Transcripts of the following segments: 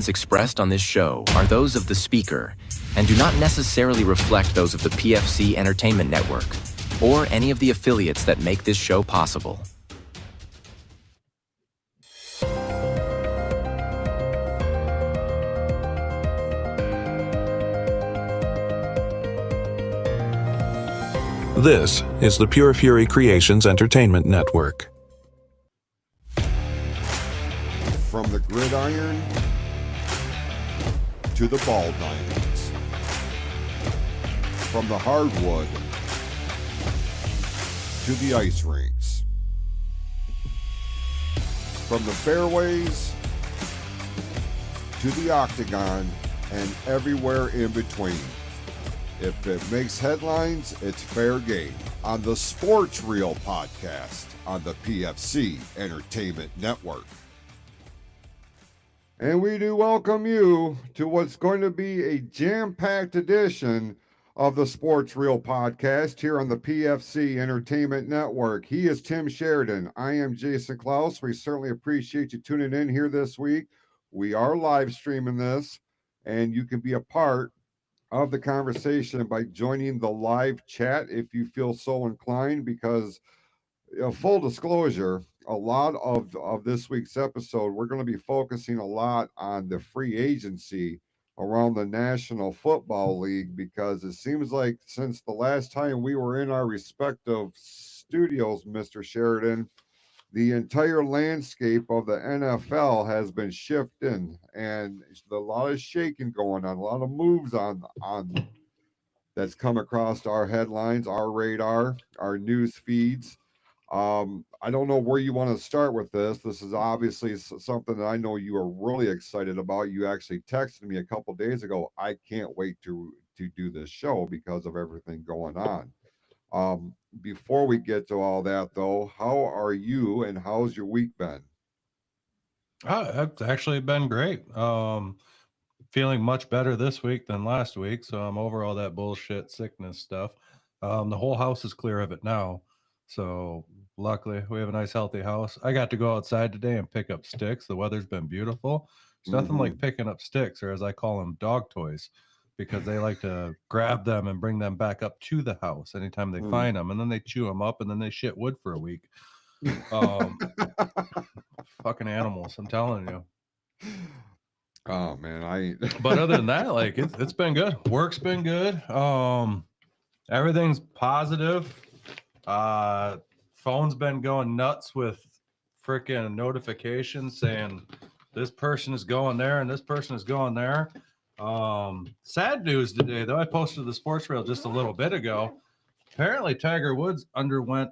opinions expressed on this show are those of the speaker and do not necessarily reflect those of the PFC Entertainment Network or any of the affiliates that make this show possible. This is the Pure Fury Creations Entertainment Network. From the gridiron to the ball diamonds, from the hardwood to the ice rinks, from the fairways to the octagon and everywhere in between. If it makes headlines, it's fair game on the Sports Reel podcast on the PFC Entertainment Network. And we do welcome you to what's going to be a jam-packed edition of the Sports Reel podcast here on the PFC Entertainment Network. He is Tim Sheridan. I am Jason Klaus. We certainly appreciate you tuning in here this week. We are live streaming this, and you can be a part of the conversation by joining the live chat if you feel so inclined, because full disclosure, a lot of this week's episode, we're going to be focusing a lot on the free agency around the National Football League, because it seems like since the last time we were in our respective studios, Mr. Sheridan, the entire landscape of the NFL has been shifting, and a lot of shaking going on, a lot of moves on that's come across our headlines, our radar, our news feeds. I don't know where you want to start with this. This is obviously something that I know you are really excited about. You actually texted me a couple days ago, I can't wait to do this show because of everything going on. Before we get to all that, though, how are you and how's your week been? It's actually been great. Feeling much better this week than last week, so I'm over all that bullshit sickness stuff. The whole house is clear of it now, so luckily we have a nice healthy house. I got to go outside today and pick up sticks. The weather's been beautiful. It's nothing like picking up sticks, or as I call them, dog toys, because they like to grab them and bring them back up to the house anytime they find them, and then they chew them up and then they shit wood for a week. Fucking animals, I'm telling you. Oh man, But other than that, like it's been good. Work's been good. Everything's positive. Phone's been going nuts with freaking notifications saying this person is going there and this person is going there. Sad news today, though. I posted the Sports Reel just a little bit ago. Apparently Tiger Woods underwent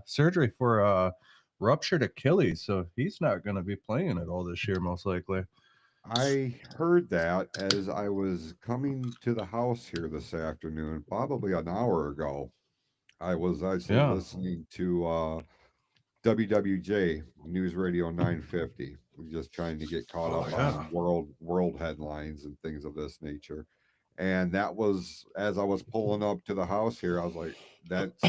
surgery for a ruptured Achilles, so he's not going to be playing at all this year, most likely. I heard that as I was coming to the house here this afternoon, probably an hour ago. I was actually listening to WWJ News Radio 950, just trying to get caught up on world headlines and things of this nature. And that was, as I was pulling up to the house here, I was like, that's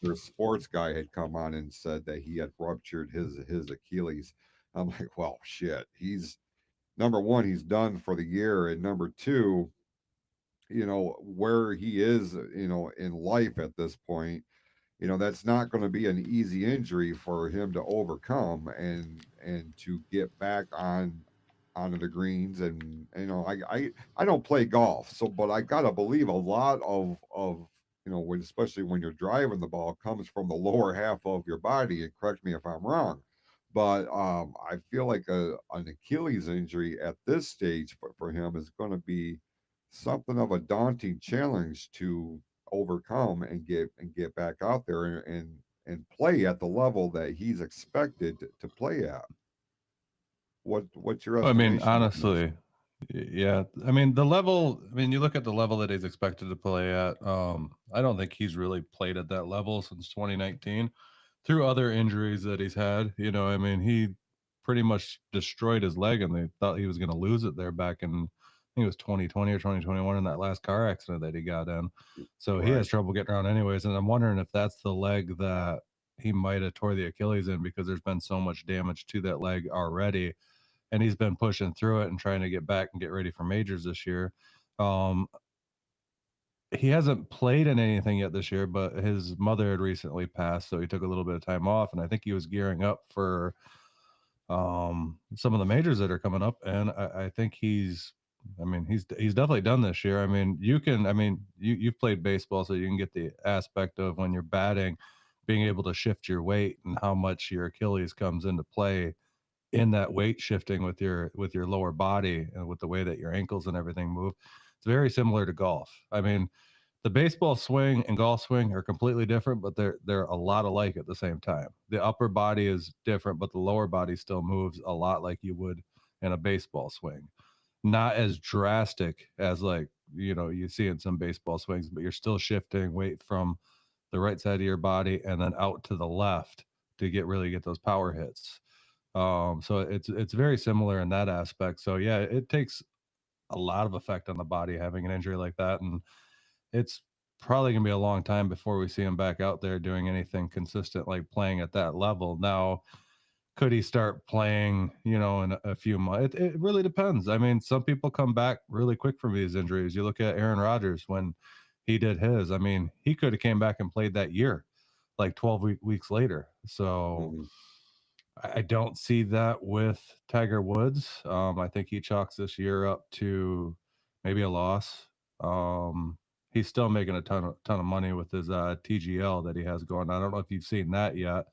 their sports guy had come on and said that he had ruptured his Achilles. I'm like, well, shit, he's number one, he's done for the year, and number two, where he is, in life at this point, that's not going to be an easy injury for him to overcome and to get back onto the greens. And I don't play golf, so but I gotta believe a lot of especially when you're driving the ball, comes from the lower half of your body, and correct me if I'm wrong. But I feel like an Achilles injury at this stage for him is going to be something of a daunting challenge to overcome and get back out there and play at the level that he's expected to play at. What's your estimation? I mean, honestly, yeah. I mean, the level. I mean, you look at the level that he's expected to play at. I don't think he's really played at that level since 2019. Through other injuries that he's had, I mean, he pretty much destroyed his leg, and they thought he was going to lose it there back in, I think it was 2020 or 2021 in that last car accident that he got in. So he has trouble getting around anyways. And I'm wondering if that's the leg that he might have tore the Achilles in, because there's been so much damage to that leg already. and he's been pushing through it and trying to get back and get ready for majors this year. He hasn't played in anything yet this year, but his mother had recently passed, so he took a little bit of time off, and I think he was gearing up for some of the majors that are coming up, and I think he's definitely done this year. You've played baseball, so you can get the aspect of when you're batting, being able to shift your weight and how much your Achilles comes into play in that weight shifting with your lower body and with the way that your ankles and everything move. It's very similar to golf. I mean, the baseball swing and golf swing are completely different, but they're a lot alike at the same time. The upper body is different, but the lower body still moves a lot like you would in a baseball swing. Not as drastic as you see in some baseball swings, but you're still shifting weight from the right side of your body and then out to the left to really get those power hits. So it's very similar in that aspect. So yeah, it takes a lot of effect on the body having an injury like that, and it's probably gonna be a long time before we see him back out there doing anything consistent, like playing at that level. Now, could he start playing, in a few months? It really depends. I mean, some people come back really quick from these injuries. You look at Aaron Rodgers when he did his. I mean, he could have came back and played that year, like 12 weeks later. So Mhm. I don't see that with Tiger Woods. I think he chalks this year up to maybe a loss. He's still making a ton of money with his TGL that he has going. I don't know if you've seen that yet.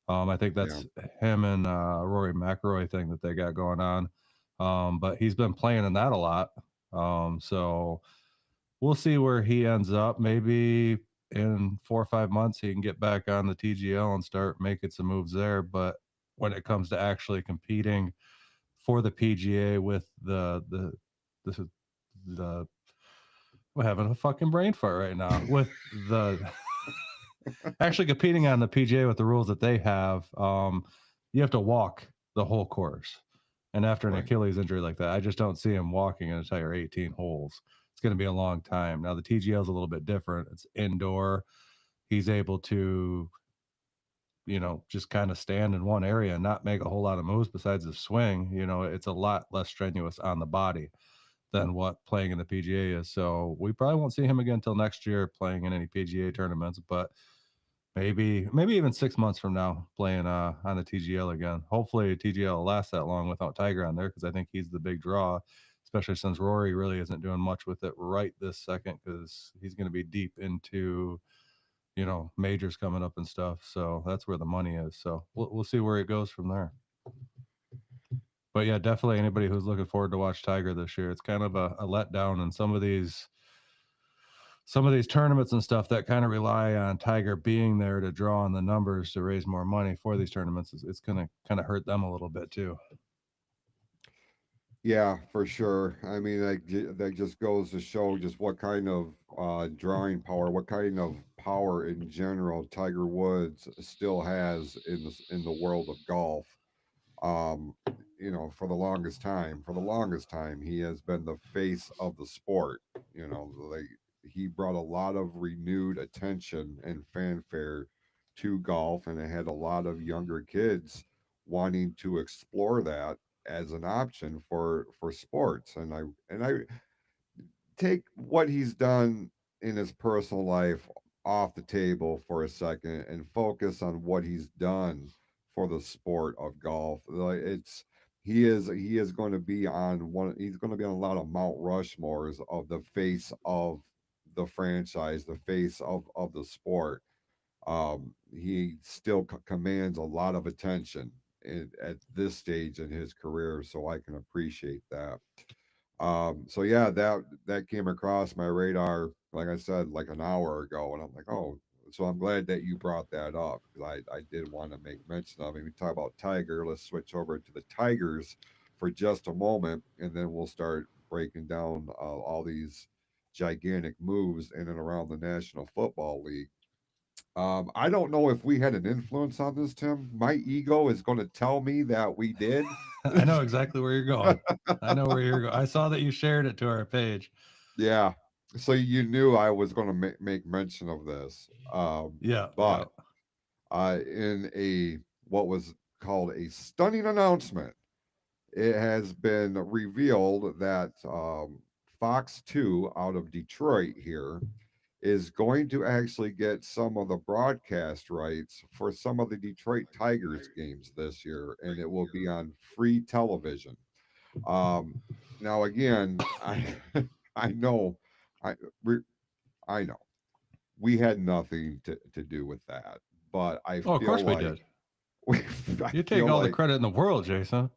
I think Yeah. that's him and Rory McIlroy thing that they got going on. But he's been playing in that a lot. So we'll see where he ends up. Maybe in 4 or 5 months he can get back on the TGL and start making some moves there. But when it comes to actually competing for the PGA with the I'm having a fucking brain fart right now with the actually competing on the PGA with the rules that they have, you have to walk the whole course. And after an Right. Achilles injury like that, I just don't see him walking an entire 18 holes. It's going to be a long time. Now, the TGL is a little bit different. It's indoor. He's able to, just kind of stand in one area and not make a whole lot of moves besides the swing. It's a lot less strenuous on the body than what playing in the PGA is. So we probably won't see him again until next year playing in any PGA tournaments, but maybe even 6 months from now playing on the TGL again. Hopefully TGL will last that long without Tiger on there, because I think he's the big draw, especially since Rory really isn't doing much with it right this second, because he's going to be deep into majors coming up and stuff. So that's where the money is. So we'll see where it goes from there. But yeah, definitely anybody who's looking forward to watch Tiger this year, it's kind of a letdown. And some of these tournaments and stuff that kind of rely on Tiger being there to draw on the numbers to raise more money for these tournaments, it's going to kind of hurt them a little bit too. Yeah, for sure. I mean, that just goes to show just what kind of drawing power, what kind of power in general Tiger Woods still has in the world of golf. Um, for the longest time, he has been the face of the sport. Like, he brought a lot of renewed attention and fanfare to golf, and it had a lot of younger kids wanting to explore that as an option for sports. And I take what he's done in his personal life off the table for a second and focus on what he's done for the sport of golf. Like, he is going to be on one. He's going to be on a lot of Mount Rushmores of the face of the franchise, the face of the sport. He still commands a lot of attention at this stage in his career, so I can appreciate that. So yeah, that came across my radar, like I said, like an hour ago, and I'm like, oh, so I'm glad that you brought that up, because I did want to make mention of it. We talk about Tiger. Let's switch over to the Tigers for just a moment, and then we'll start breaking down all these gigantic moves in and around the National Football League. I don't know if we had an influence on this, Tim. My ego is going to tell me that we did. I know exactly where you're going. I know where you're going. I saw that you shared it to our page. Yeah. So you knew I was going to make mention of this. Yeah. But in a what was called a stunning announcement it has been revealed that Fox 2 out of Detroit here is going to actually get some of the broadcast rights for some of the Detroit Tigers games this year, and it will be on free television. Um, Now, again, I know, I we, I know we had nothing to do with that, but I Oh, of feel course we like did. we, I You take feel all the like, credit in the world, Jason.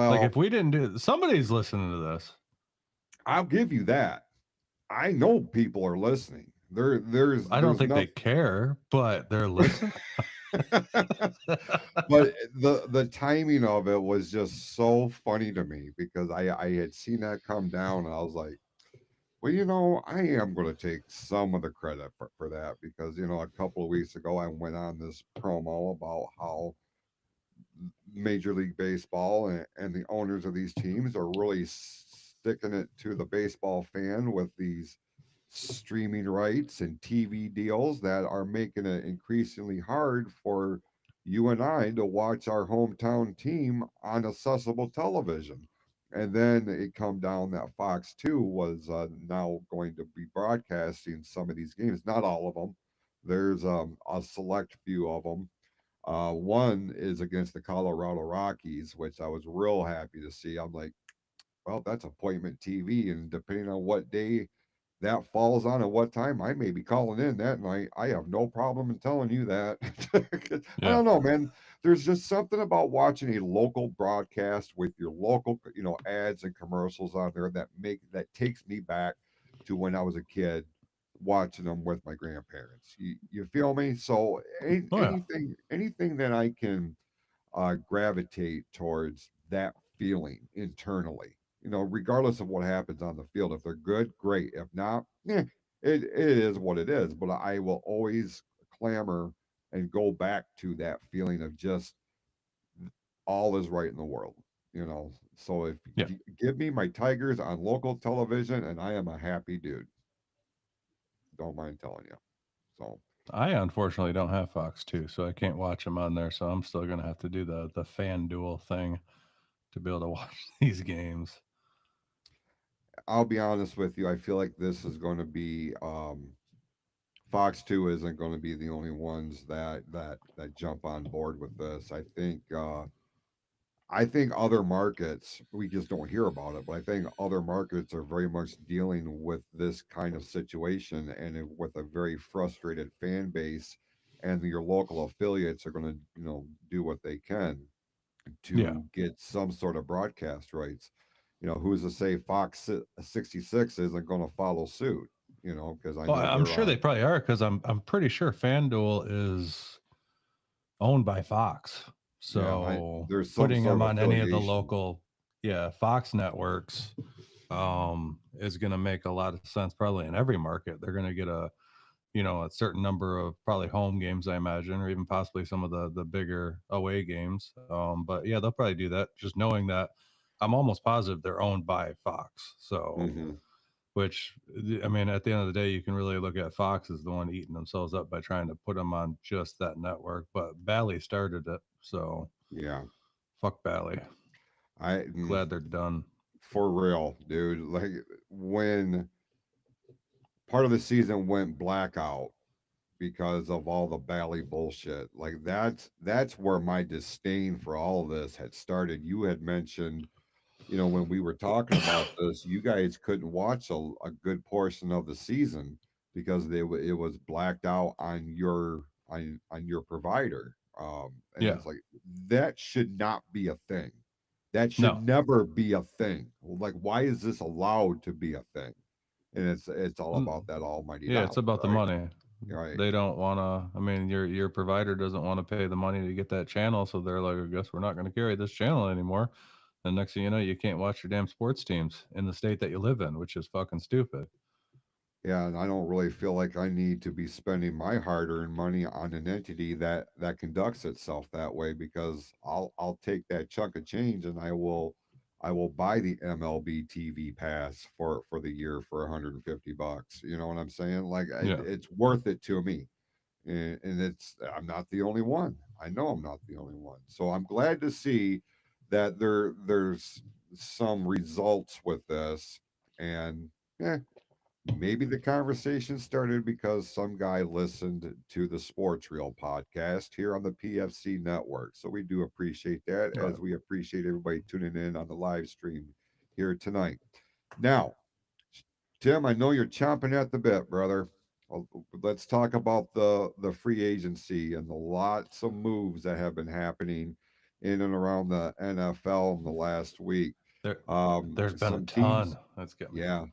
Like if well, we didn't do, somebody's listening to this. I'll give you that. I know people are listening. I don't There's think they nothing. care, but they're listening. But the timing of it was just so funny to me because I had seen that come down and I was like, well, I am going to take some of the credit for that because a couple of weeks ago I went on this promo about how Major League Baseball and the owners of these teams are really sticking it to the baseball fan with these streaming rights and TV deals that are making it increasingly hard for you and I to watch our hometown team on accessible television. And then it come down that Fox 2 was now going to be broadcasting some of these games, not all of them. There's a select few of them. One is against the Colorado Rockies, which I was real happy to see. I'm like, well, that's appointment TV, and depending on what day that falls on and what time, I may be calling in that night. I have no problem in telling you that. I Yeah. don't know, man. There's just something about watching a local broadcast with your local, ads and commercials on there that takes me back to when I was a kid watching them with my grandparents. You feel me? So Oh yeah. anything that I can gravitate towards that feeling internally. Regardless of what happens on the field. If they're good, great. If not, it is what it is. But I will always clamor and go back to that feeling of just all is right in the world. So if Yeah. give me my Tigers on local television, and I am a happy dude. Don't mind telling you. So I unfortunately don't have Fox 2, so I can't watch them on there. So I'm still gonna have to do the fan duel thing to be able to watch these games. I'll be honest with you. I feel like this is going to be Fox 2 isn't going to be the only ones that jump on board with this. I think other markets, we just don't hear about it, but I think other markets are very much dealing with this kind of situation and with a very frustrated fan base, and your local affiliates are going to, do what they can Yeah. to get some sort of broadcast rights. Who's to say Fox 66 isn't going to follow suit? Because I Well, know I'm they're sure they on. probably are because I'm pretty sure FanDuel is owned by Fox. Yeah, So there's some putting sort them of on any of the affiliation. local, yeah, Fox networks is going to make a lot of sense probably in every market. They're going to get a certain number of probably home games, I imagine, or even possibly some of the bigger away games. But yeah, they'll probably do that. Just knowing that, I'm almost positive they're owned by Fox. So, Hmm. which I mean, at the end of the day, you can really look at Fox as the one eating themselves up by trying to put them on just that network. But Bally started it, so Yeah, fuck Bally. I Glad they're done. for real, dude. Like when part of the season went blackout because of all the Bally bullshit. Like that's where my disdain for all of this had started. You had mentioned, when we were talking about this, you guys couldn't watch a good portion of the season because it was blacked out on your provider. And Yeah. it's like that should not be a thing. That should No. never be a thing. Like, why is this allowed to be a thing? And it's all Mm, about that almighty yeah, it's dollar, about the right? money. Right. They don't want to. I mean, your provider doesn't want to pay the money to get that channel, so they're like, I guess we're not going to carry this channel anymore. And next thing you know, you can't watch your damn sports teams in the state that you live in, which is fucking stupid. Yeah, and I don't really feel like I need to be spending my hard-earned money on an entity that conducts itself that way because I'll take that chunk of change and I will buy the MLB TV pass for the year for $150. You know what I'm saying? Like Yeah. it's worth it to me. And I'm not the only one. I know I'm not the only one. So I'm glad to see that there's some results with this, and maybe the conversation started because some guy listened to the Sports Reel podcast here on the PFC network. So we do appreciate that, Right. as we appreciate everybody tuning in on the live stream here tonight. Now, Tim, I know you're chomping at the bit, brother. Let's talk about the free agency and the lots of moves that have been happening in and around the NFL in the last week. There, Um, there's been a some teams, ton. That's got me. yeah,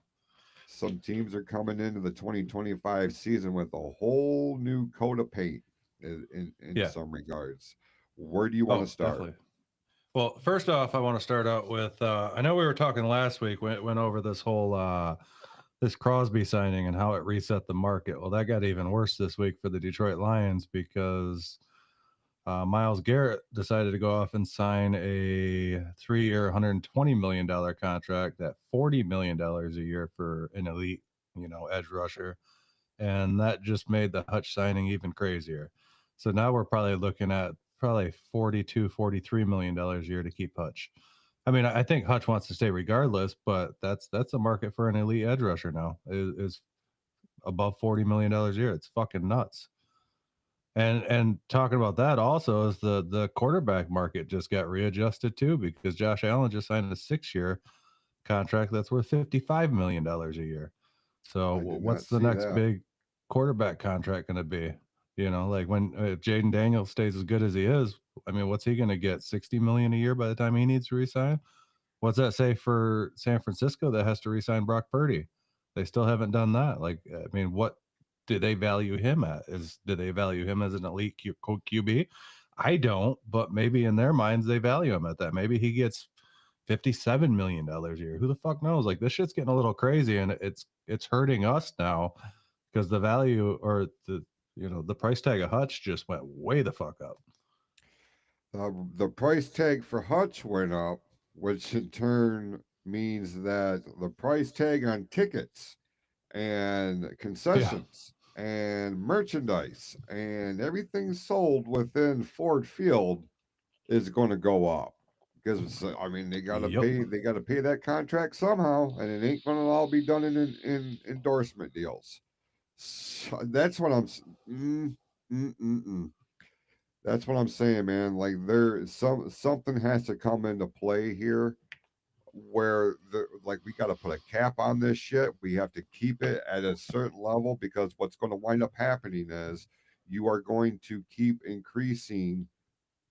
some teams are coming into the 2025 season with a whole new coat of paint in Yeah. some regards. Where do you want to Oh, start? definitely. Well, first off, I want to start out with I know we were talking last week, went over this whole this Crosby signing and how it reset the market. Well, that got even worse this week for the Detroit Lions because Miles Garrett decided to go off and sign a 3-year, $120 million contract at $40 million a year for an elite, edge rusher. And that just made the Hutch signing even crazier. So now we're probably looking at probably $42, $43 million a year to keep Hutch. I mean, I think Hutch wants to stay regardless, but that's a market for an elite edge rusher now is above $40 million a year. It's fucking nuts. And talking about that also is the quarterback market just got readjusted too because Josh Allen just signed a 6-year contract that's worth $55 million a year. So I did not what's the see next that. big quarterback contract going to be? Like when Jaden Daniels stays as good as he is, I mean, what's he going to get? 60 million a year by the time he needs to resign? What's that say for San Francisco that has to resign Brock Purdy? They still haven't done that. Like, I mean, what do they value him at? Do they value him as an elite QB? I don't, but maybe in their minds they value him at that. Maybe he gets $57 million a year. Who the fuck knows? Like this shit's getting a little crazy, and it's hurting us now because the value or the price tag of Hutch just went way the fuck up. The price tag for Hutch went up, which in turn means that the price tag on tickets and Yeah. concessions and merchandise and everything sold within Ford Field is going to go up because I mean Yep. they got to pay that contract somehow, and it ain't going to all be done in endorsement deals. So that's what mm, mm, mm. That's what I'm saying, man. Like something has to come into play here where like we got to put a cap on this shit. We have to keep it at a certain level because what's going to wind up happening is you are going to keep increasing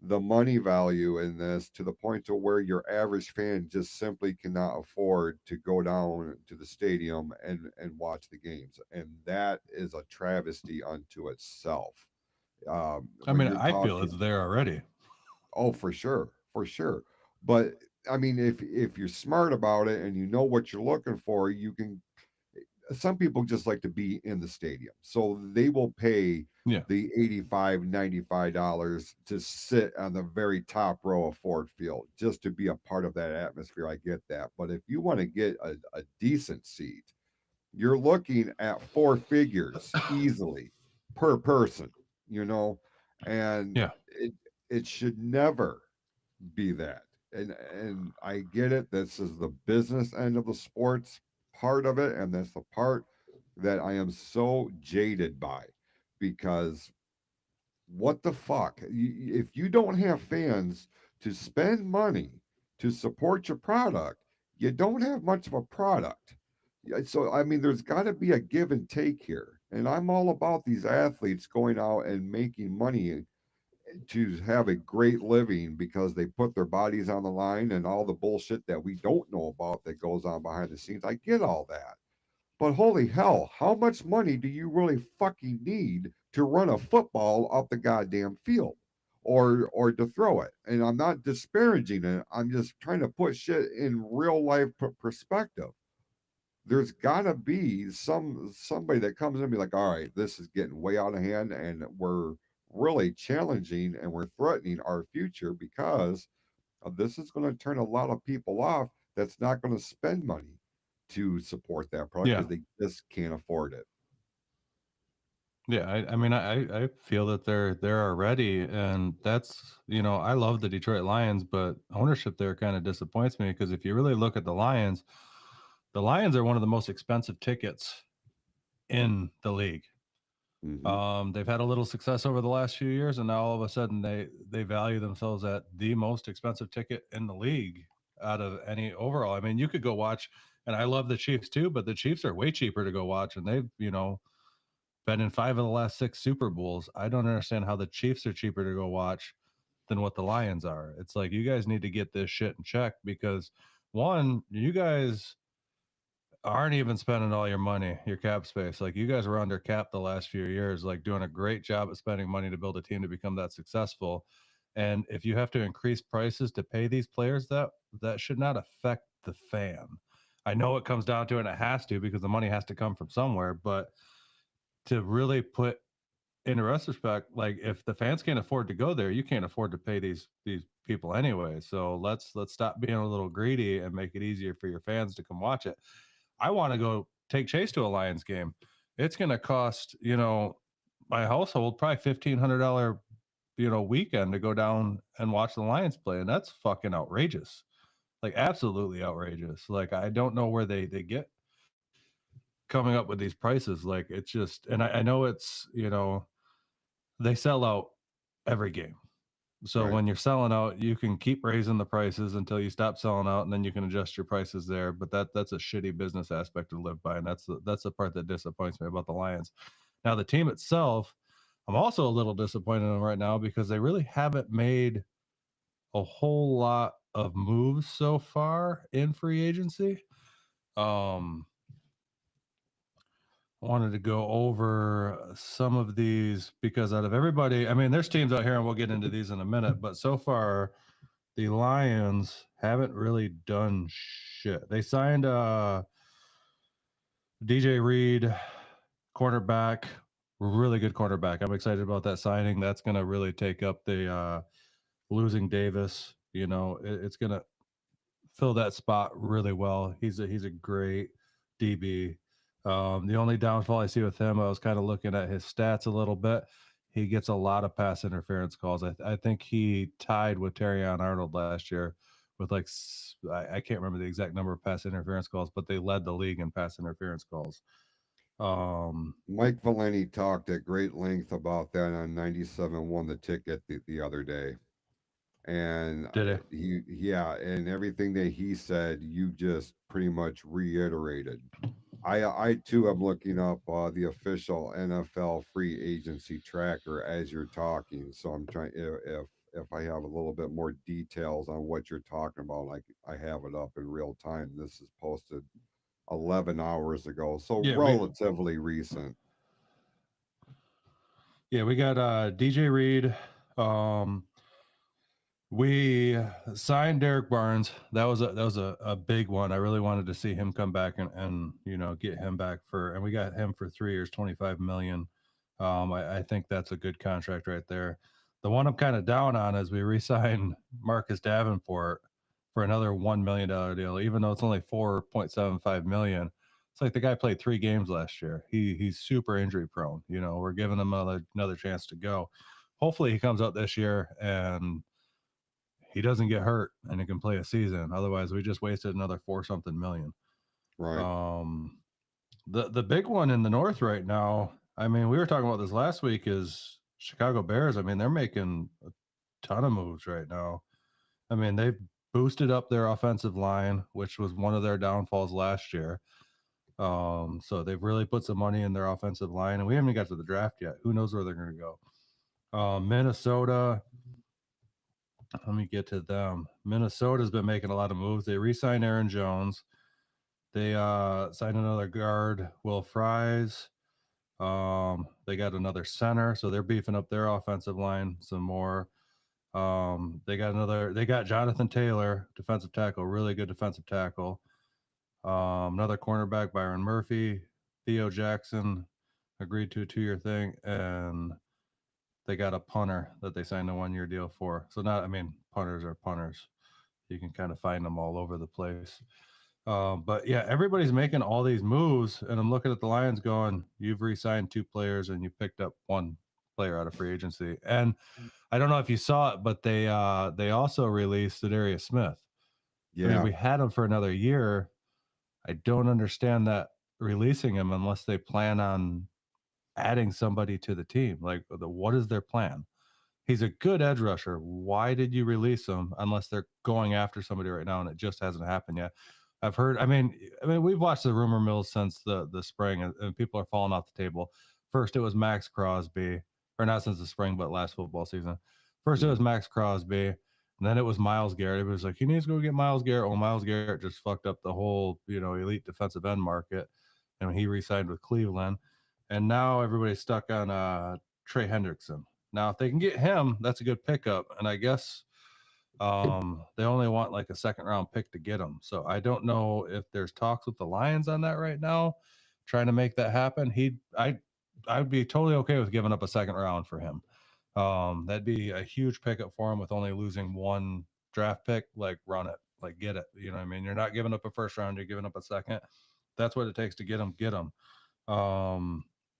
the money value in this to the point to where your average fan just simply cannot afford to go down to the stadium and watch the games, and that is a travesty unto itself. I When mean, you're I feel talking, it's there already. oh, for sure, for sure. But I mean, if you're smart about it and you know what you're looking for, you can. Some people just like to be in the stadium, so they will pay Yeah. the 85, $95 to sit on the very top row of Ford Field just to be a part of that atmosphere. I get that, but if you want to get a decent seat, you're looking at four figures easily per person, you know, and Yeah. it should never be that. And I get it. This is the business end of the sports part of it, and that's the part that I am so jaded by because what the fuck? If you don't have fans to spend money to support your product, you don't have much of a product. So I mean, there's got to be a give and take here, and I'm all about these athletes going out and making money to have a great living because they put their bodies on the line and all the bullshit that we don't know about that goes on behind the scenes. I get all that. But holy hell, how much money do you really fucking need to run a football up the goddamn field or to throw it? And I'm not disparaging it. I'm just trying to put shit in real life perspective. There's got to be somebody that comes in and be like, all right, this is getting way out of hand, and we're really challenging and we're threatening our future because this is going to turn a lot of people off that's not going to spend money to support that product Yeah. because they just can't afford it. Yeah, I mean, I feel that they're already, and that's, I love the Detroit Lions, but ownership there kind of disappoints me because if you really look at the Lions are one of the most expensive tickets in the league. Hmm. They've had a little success over the last few years, and now all of a sudden they value themselves at the most expensive ticket in the league out of any overall. I mean, you could go watch, and I love the Chiefs too, but the Chiefs are way cheaper to go watch, and they've been in 5 of the last 6 Super Bowls. I don't understand how the Chiefs are cheaper to go watch than what the Lions are. It's like you guys need to get this shit in check because one, you guys aren't even spending all your money, your cap space. Like you guys were under cap the last few years, like doing a great job at spending money to build a team to become that successful. And if you have to increase prices to pay these players, that should not affect the fan. I know it comes down to it and it has to because the money has to come from somewhere, but to really put in retrospect, like if the fans can't afford to go there, you can't afford to pay these people anyway. So let's stop being a little greedy and make it easier for your fans to come watch it. I want to go take Chase to a Lions game. It's going to cost, my household probably $1,500, weekend to go down and watch the Lions play. And that's fucking outrageous. Like absolutely outrageous. Like, I don't know where they get coming up with these prices. Like it's just, and I know it's, they sell out every game. So Right. when you're selling out, you can keep raising the prices until you stop selling out, and then you can adjust your prices there. But that's a shitty business aspect to live by, and that's the part that disappoints me about the Lions. Now the team itself, I'm also a little disappointed in them right now because they really haven't made a whole lot of moves so far in free agency. Um, wanted to go over some of these because out of everybody, I mean, there's teams out here, and we'll get into these in a minute, but so far the Lions haven't really done shit. They signed DJ Reed, cornerback, really good cornerback. I'm excited about that signing. That's going to really take up the losing Davis. It's going to fill that spot really well. He's a great DB. The only downfall I see with him, I was kind of looking at his stats a little bit. He gets a lot of pass interference calls. I think he tied with Terrion Arnold last year with I can't remember the exact number of pass interference calls, but they led the league in pass interference calls. Mike Valeni talked at great length about that on 97 Won the Ticket the other day. And Did he? yeah, and everything that he said, you just pretty much reiterated. I too am looking up the official NFL free agency tracker as you're talking. So I'm trying if I have a little bit more details on what you're talking about, like I have it up in real time. This is posted 11 hours ago, so Yeah, relatively recent. we got DJ Reed. Um, We signed Derek Barnes. That was a big one. I really wanted to see him come back and get him back and we got him for 3 years, 25 million. I think that's a good contract right there. The one I'm kind of down on is we re-signed Marcus Davenport for another $1 million deal, even though it's only 4.75 million. It's like the guy played 3 games last year. He's super injury prone. We're giving him another chance to go. Hopefully he comes out this year and he doesn't get hurt and he can play a season. Otherwise, we just wasted another 4-something million. Right. Um, the big one in the North right now, I mean, we were talking about this last week, is Chicago Bears. I mean, they're making a ton of moves right now. I mean, they've boosted up their offensive line, which was one of their downfalls last year. So they've really put some money in their offensive line, and we haven't got to the draft yet. Who knows where they're going to go? Minnesota, let me get to them. Minnesota's been making a lot of moves. They re-signed Aaron Jones. They signed another guard, Will Fries. They got another center, so they're beefing up their offensive line some more. They got Jonathan Taylor, defensive tackle, really good defensive tackle. Another cornerback, Byron Murphy. Theo Jackson agreed to a 2-year thing, and they got a punter that they signed a 1-year deal for. So punters are punters. You can kind of find them all over the place. But yeah, everybody's making all these moves, and I'm looking at the Lions going, you've re-signed 2 players and you picked up 1 player out of free agency. And I don't know if you saw it, but they also released Zadarius Smith. I mean, Yeah. we had him for another year. I don't understand that releasing him unless they plan on adding somebody to the team. Like, what is their plan? He's a good edge rusher. Why did you release him unless they're going after somebody right now and it just hasn't happened yet? I've heard. I mean, we've watched the rumor mills since the spring, and people are falling off the table. First, it was Max Crosby, or not since the spring, but last football season. First, it was Max Crosby, and then it was Myles Garrett. It was like, he needs to go get Myles Garrett. Well, Myles Garrett just fucked up the whole, elite defensive end market, and when he re-signed with Cleveland, and now everybody's stuck on Trey Hendrickson. Now, if they can get him, that's a good pickup, and I guess they only want like a second round pick to get him. So I don't know if there's talks with the Lions on that right now, trying to make that happen. I'd be totally okay with giving up a second round for him. That'd be a huge pickup for him with only losing 1 draft pick. Like, run it, like, get it. You know what I mean? You're not giving up a first round, you're giving up a second. That's what it takes to get him.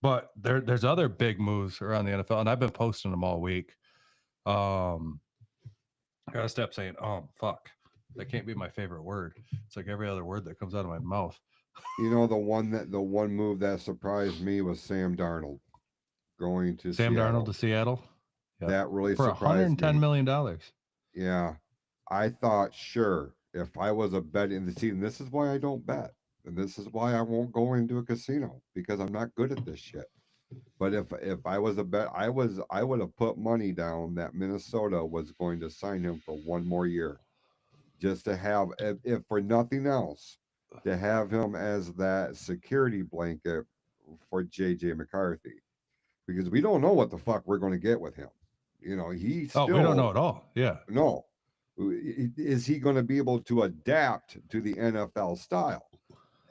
But there's other big moves around the NFL, and I've been posting them all week. I gotta stop saying, fuck. That can't be my favorite word. It's like every other word that comes out of my mouth. The one move that surprised me was Sam Darnold going to Sam Seattle. Darnold to Seattle. Yep. That really for surprised $110 million. Yeah. I thought, sure, if I was a bet in the season, this is why I don't bet. And this is why I won't go into a casino, because I'm not good at this shit. But if I was a bet, I would have put money down that Minnesota was going to sign him for 1 more year, just to have, if for nothing else, to have him as that security blanket for JJ McCarthy, because we don't know what the fuck we're going to get with him. He's still, we don't know at all. Yeah. No. Is he going to be able to adapt to the NFL style?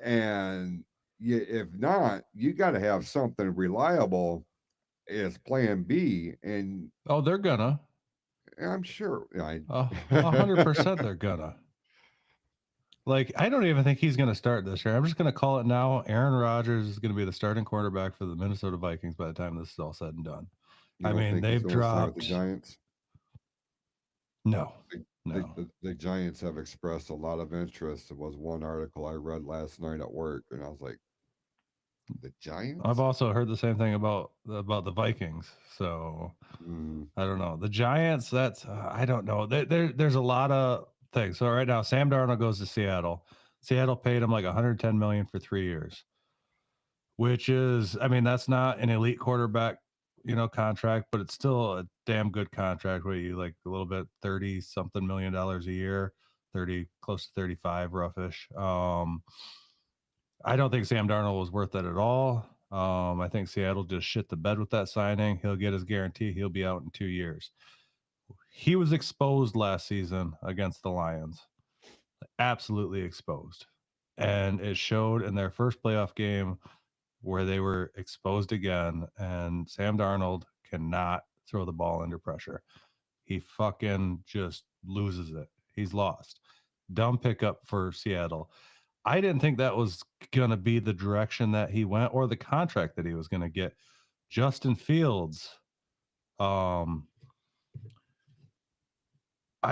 And if not, you got to have something reliable as plan B. And they're gonna. I'm sure. 100% they're gonna. Like, I don't even think he's gonna start this year. I'm just gonna call it now. Aaron Rodgers is gonna be the starting quarterback for the Minnesota Vikings by the time this is all said and done. I mean, they've dropped the Giants. No. The Giants have expressed a lot of interest. It was one article I read last night at work, and I was like, the Giants? I've also heard the same thing about the Vikings. So I don't know. The Giants, that's I don't know. There's a lot of things. So right now, Sam Darnold goes to Seattle. Seattle paid him like $110 million for 3 years, which is, I mean, that's not an elite quarterback, contract, but it's still a damn good contract where you like a little bit, 30 something million dollars a year, 30, close to 35 roughish. I don't think Sam Darnold was worth that at all. I think Seattle just shit the bed with that signing. He'll get his guarantee. He'll be out in 2 years. He was exposed last season against the Lions. Absolutely exposed. And it showed in their first playoff game where they were exposed again, and Sam Darnold cannot throw the ball under pressure. He fucking just loses it. He's lost. Dumb pickup for Seattle. I didn't think that was going to be the direction that he went or the contract that he was going to get. Justin Fields. I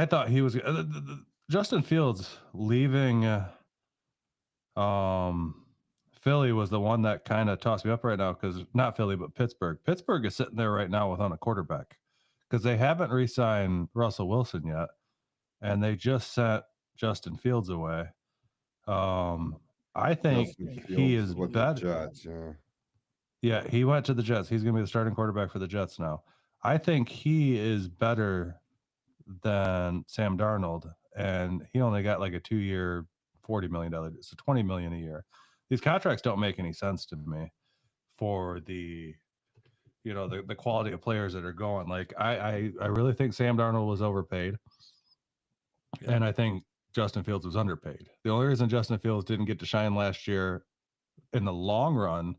thought he was Justin Fields leaving Philly was the one that kind of tossed me up right now, because not Philly, but Pittsburgh. Pittsburgh is sitting there right now without a quarterback because they haven't re-signed Russell Wilson yet, and they just sent Justin Fields away. I think he is better. Jets, yeah, he went to the Jets. He's going to be the starting quarterback for the Jets now. I think he is better than Sam Darnold, and he only got like a 2-year, $40 million. So $20 million a year. These contracts don't make any sense to me for the quality of players that are going. Like, I really think Sam Darnold was overpaid, and I think Justin Fields was underpaid. The only reason Justin Fields didn't get to shine last year in the long run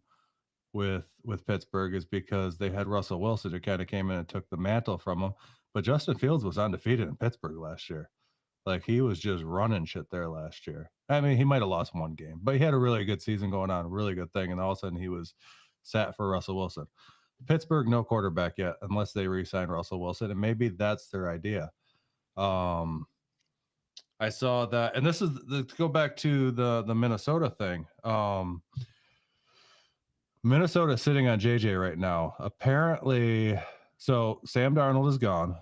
with Pittsburgh is because they had Russell Wilson, who kind of came in and took the mantle from him. But Justin Fields was undefeated in Pittsburgh last year. Like, he was just running shit there last year. I mean, he might have lost one game, but he had a really good season going on, a really good thing, and all of a sudden he was sat for Russell Wilson. Pittsburgh, no quarterback yet, unless they re-sign Russell Wilson, and maybe that's their idea. I saw that, and this is to go back to the Minnesota thing. Minnesota sitting on JJ right now. Apparently, so Sam Darnold is gone.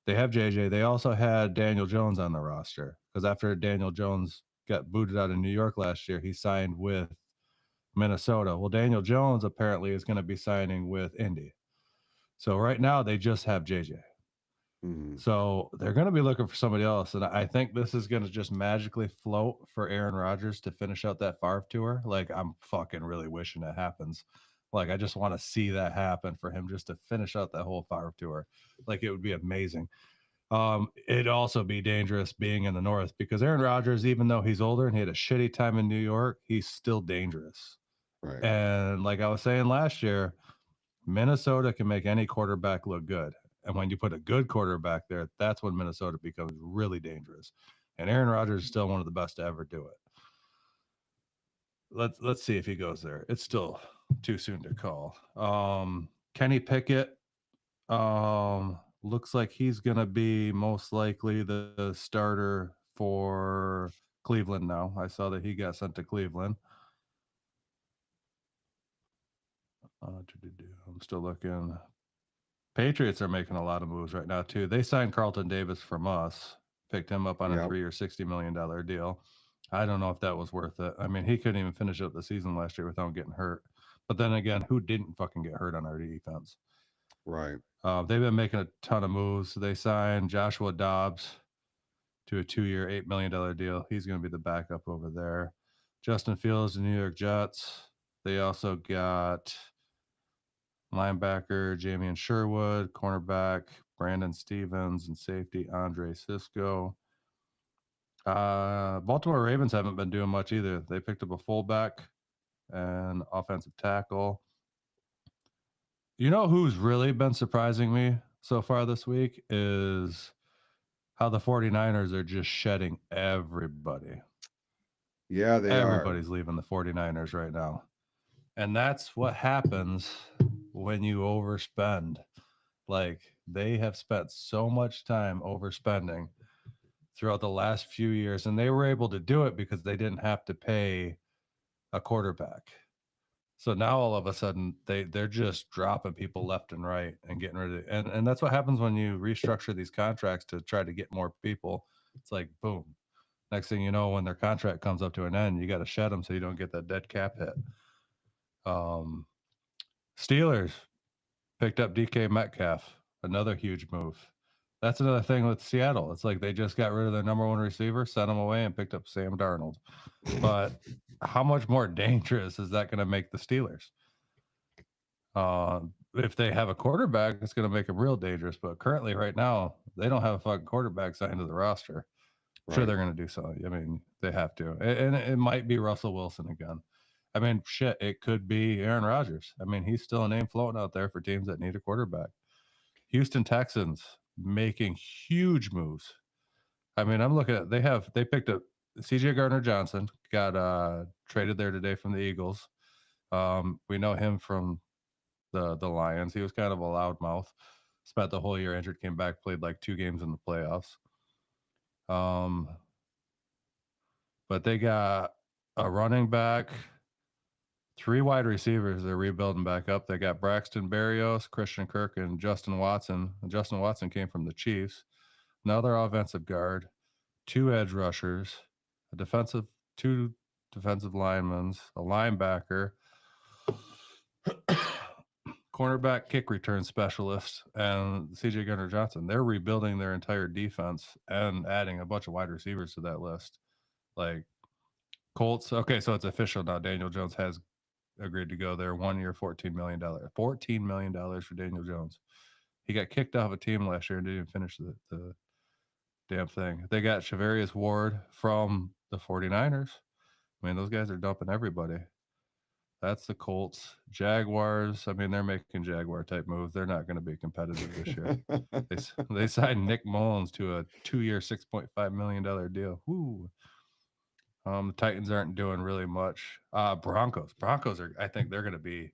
They have JJ. They also had Daniel Jones on the roster because after Daniel Jones got booted out of New York last year, he signed with Minnesota. Well, Daniel Jones apparently is going to be signing with Indy. So right now they just have JJ. So they're going to be looking for somebody else. And I think this is going to just magically float for Aaron Rodgers to finish out that Favre tour. Like, I'm fucking really wishing it happens. Like, I just want to see that happen for him just to finish out that whole Favre tour. Like, it would be amazing. It'd also be dangerous being in the North because Aaron Rodgers, even though he's older and he had a shitty time in New York, he's still dangerous. Right. And like I was saying last year, Minnesota can make any quarterback look good. And when you put a good quarterback there, that's when Minnesota becomes really dangerous. And Aaron Rodgers is still one of the best to ever do it. Let's see if he goes there. It's still too soon to call. Kenny Pickett looks like he's going to be most likely the starter for Cleveland now. I saw that he got sent to Cleveland. I'm still looking. Patriots are making a lot of moves right now, too. They signed Carlton Davis from us, picked him up on a 3-year, $60 million deal. I don't know if that was worth it. I mean, he couldn't even finish up the season last year without getting hurt. But then again, who didn't fucking get hurt on our defense? Right. They've been making a ton of moves. They signed Joshua Dobbs to a 2-year, $8 million deal. He's going to be the backup over there. Justin Fields, the New York Jets. They also got linebacker Jamie Sherwood, cornerback Brandon Stevens, and safety Andre Cisco. Baltimore Ravens haven't been doing much either. They picked up a fullback and offensive tackle. You know who's really been surprising me so far this week is how the 49ers are just shedding everybody. Yeah, Everybody's leaving the 49ers right now. And that's what happens when you overspend. Like, they have spent so much time overspending throughout the last few years, and they were able to do it because they didn't have to pay a quarterback. So now all of a sudden they're just dropping people left and right and getting rid of it. And that's what happens when you restructure these contracts to try to get more people. It's like, boom. Next thing you know, when their contract comes up to an end, you got to shed them so you don't get that dead cap hit. Steelers picked up DK Metcalf, another huge move. That's another thing with Seattle. It's like they just got rid of their number one receiver, sent him away, and picked up Sam Darnold. But how much more dangerous is that going to make the Steelers? If they have a quarterback, it's going to make them real dangerous. But currently, right now, they don't have a fucking quarterback signed to the roster. Right. Sure, they're going to do so. I mean, they have to. And it might be Russell Wilson again. I mean, shit, it could be Aaron Rodgers. I mean, he's still a name floating out there for teams that need a quarterback. Houston Texans making huge moves. I mean, I'm looking at they picked up CJ Gardner-Johnson, got traded there today from the Eagles. We know him from the Lions. He was kind of a loudmouth. Spent the whole year injured, came back, played like 2 games in the playoffs. But they got a running back, 3 wide receivers they're rebuilding back up. They got Braxton Berrios, Christian Kirk, and Justin Watson. And Justin Watson came from the Chiefs. Another offensive guard, 2 edge rushers, 2 defensive linemen, a linebacker, cornerback, kick return specialist, and CJ Gardner-Johnson. They're rebuilding their entire defense and adding a bunch of wide receivers to that list. Like Colts. Okay, so it's official now. Daniel Jones has agreed to go there. 1 year, $14 million. $14 million for Daniel Jones. He got kicked off a team last year and didn't even finish the damn thing. They got Charvarius Ward from the 49ers. I mean, those guys are dumping everybody. That's the Colts. Jaguars, I mean, they're making Jaguar type moves. They're not going to be competitive this year. They signed Nick Mullins to a 2-year, $6.5 million deal. Woo. The Titans aren't doing really much. Broncos are. I think they're going to be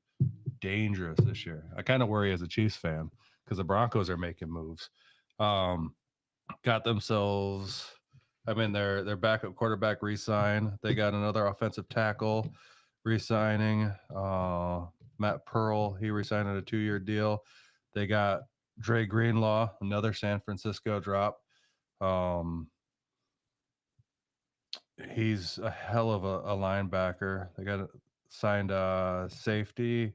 dangerous this year. I kind of worry as a Chiefs fan because the Broncos are making moves. Got themselves. I mean, their backup quarterback re-sign. They got another offensive tackle re-signing. Matt Pearl, he re-signed on a 2-year deal. They got Dre Greenlaw, another San Francisco drop. He's a hell of a linebacker. They got signed safety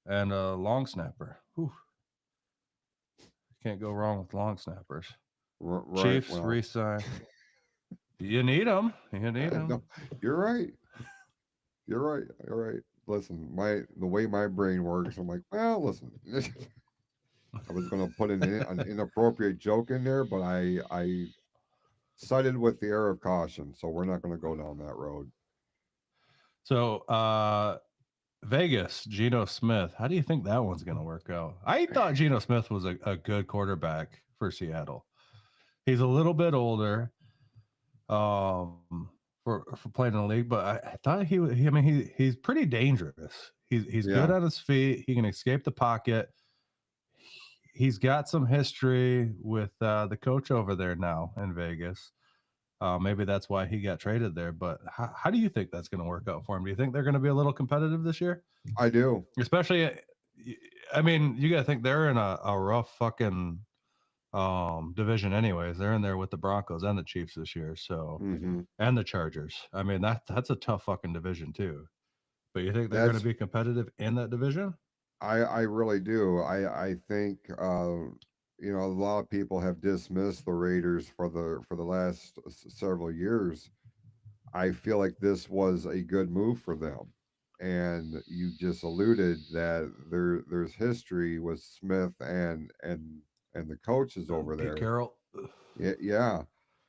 and a long snapper. Whew. Can't go wrong with long snappers. Right. Chiefs Well, re-sign. You need them. You need them. no, you're right. You're right. You're right. Listen, the way my brain works, I'm like, well, listen. I was going to put an inappropriate joke in there, but I cited with the air of caution, so we're not going to go down that road. So Vegas, Geno Smith. How do you think that one's going to work out? I thought Geno Smith was a good quarterback for Seattle. He's a little bit older for playing in the league, but I thought he's pretty dangerous. He's good on his feet. He can escape the pocket. He's got some history with the coach over there now in Vegas. Maybe that's why he got traded there. But how do you think that's going to work out for him? Do you think they're going to be a little competitive this year? I do. Especially, I mean, you got to think they're in a rough fucking division anyways. They're in there with the Broncos and the Chiefs this year. So, and the Chargers. I mean, that's a tough fucking division too. But you think they're going to be competitive in that division? I really do. I think a lot of people have dismissed the Raiders for the last several years. I feel like this was a good move for them, and you just alluded that there's history with Smith and the coaches over Pete there. Carroll. Yeah.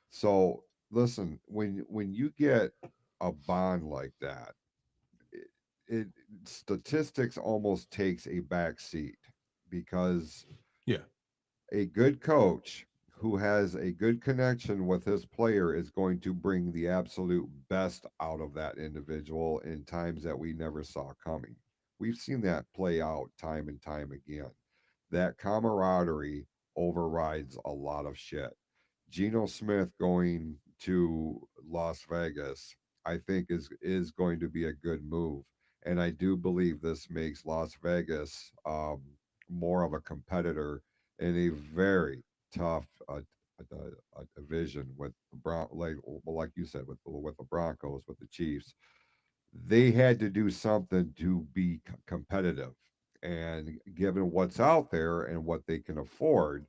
So listen, when you get a bond like that, it statistics almost takes a back seat because a good coach who has a good connection with his player is going to bring the absolute best out of that individual in times that we never saw coming. We've seen that play out time and time again. That camaraderie overrides a lot of shit. Geno Smith going to Las Vegas, I think is going to be a good move. And I do believe this makes Las Vegas more of a competitor in a very tough division with like you said, with the Broncos, with the Chiefs. They had to do something to be competitive, and given what's out there and what they can afford,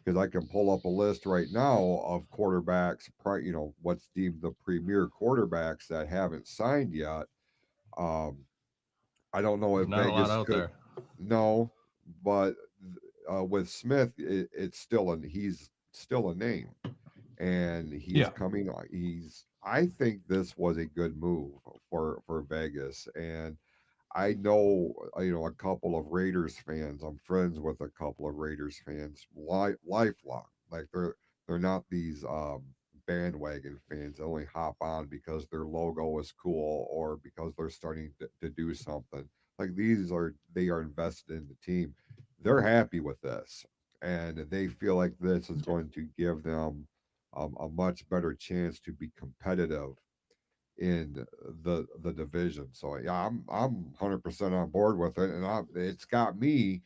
because I can pull up a list right now of quarterbacks, what's deemed the premier quarterbacks that haven't signed yet. I don't know if Not a lot Vegas out could. there. No, but with Smith, he's still a name, and he's coming. I think this was a good move for Vegas, and I know a couple of Raiders fans. I'm friends with a couple of Raiders fans, lifelong. Like they're not these bandwagon fans that only hop on because their logo is cool or because they're starting to do something. Like they are invested in the team. They're happy with this, and they feel like this is going to give them a much better chance to be competitive in the division. So yeah, I'm 100% on board with it, and it's got me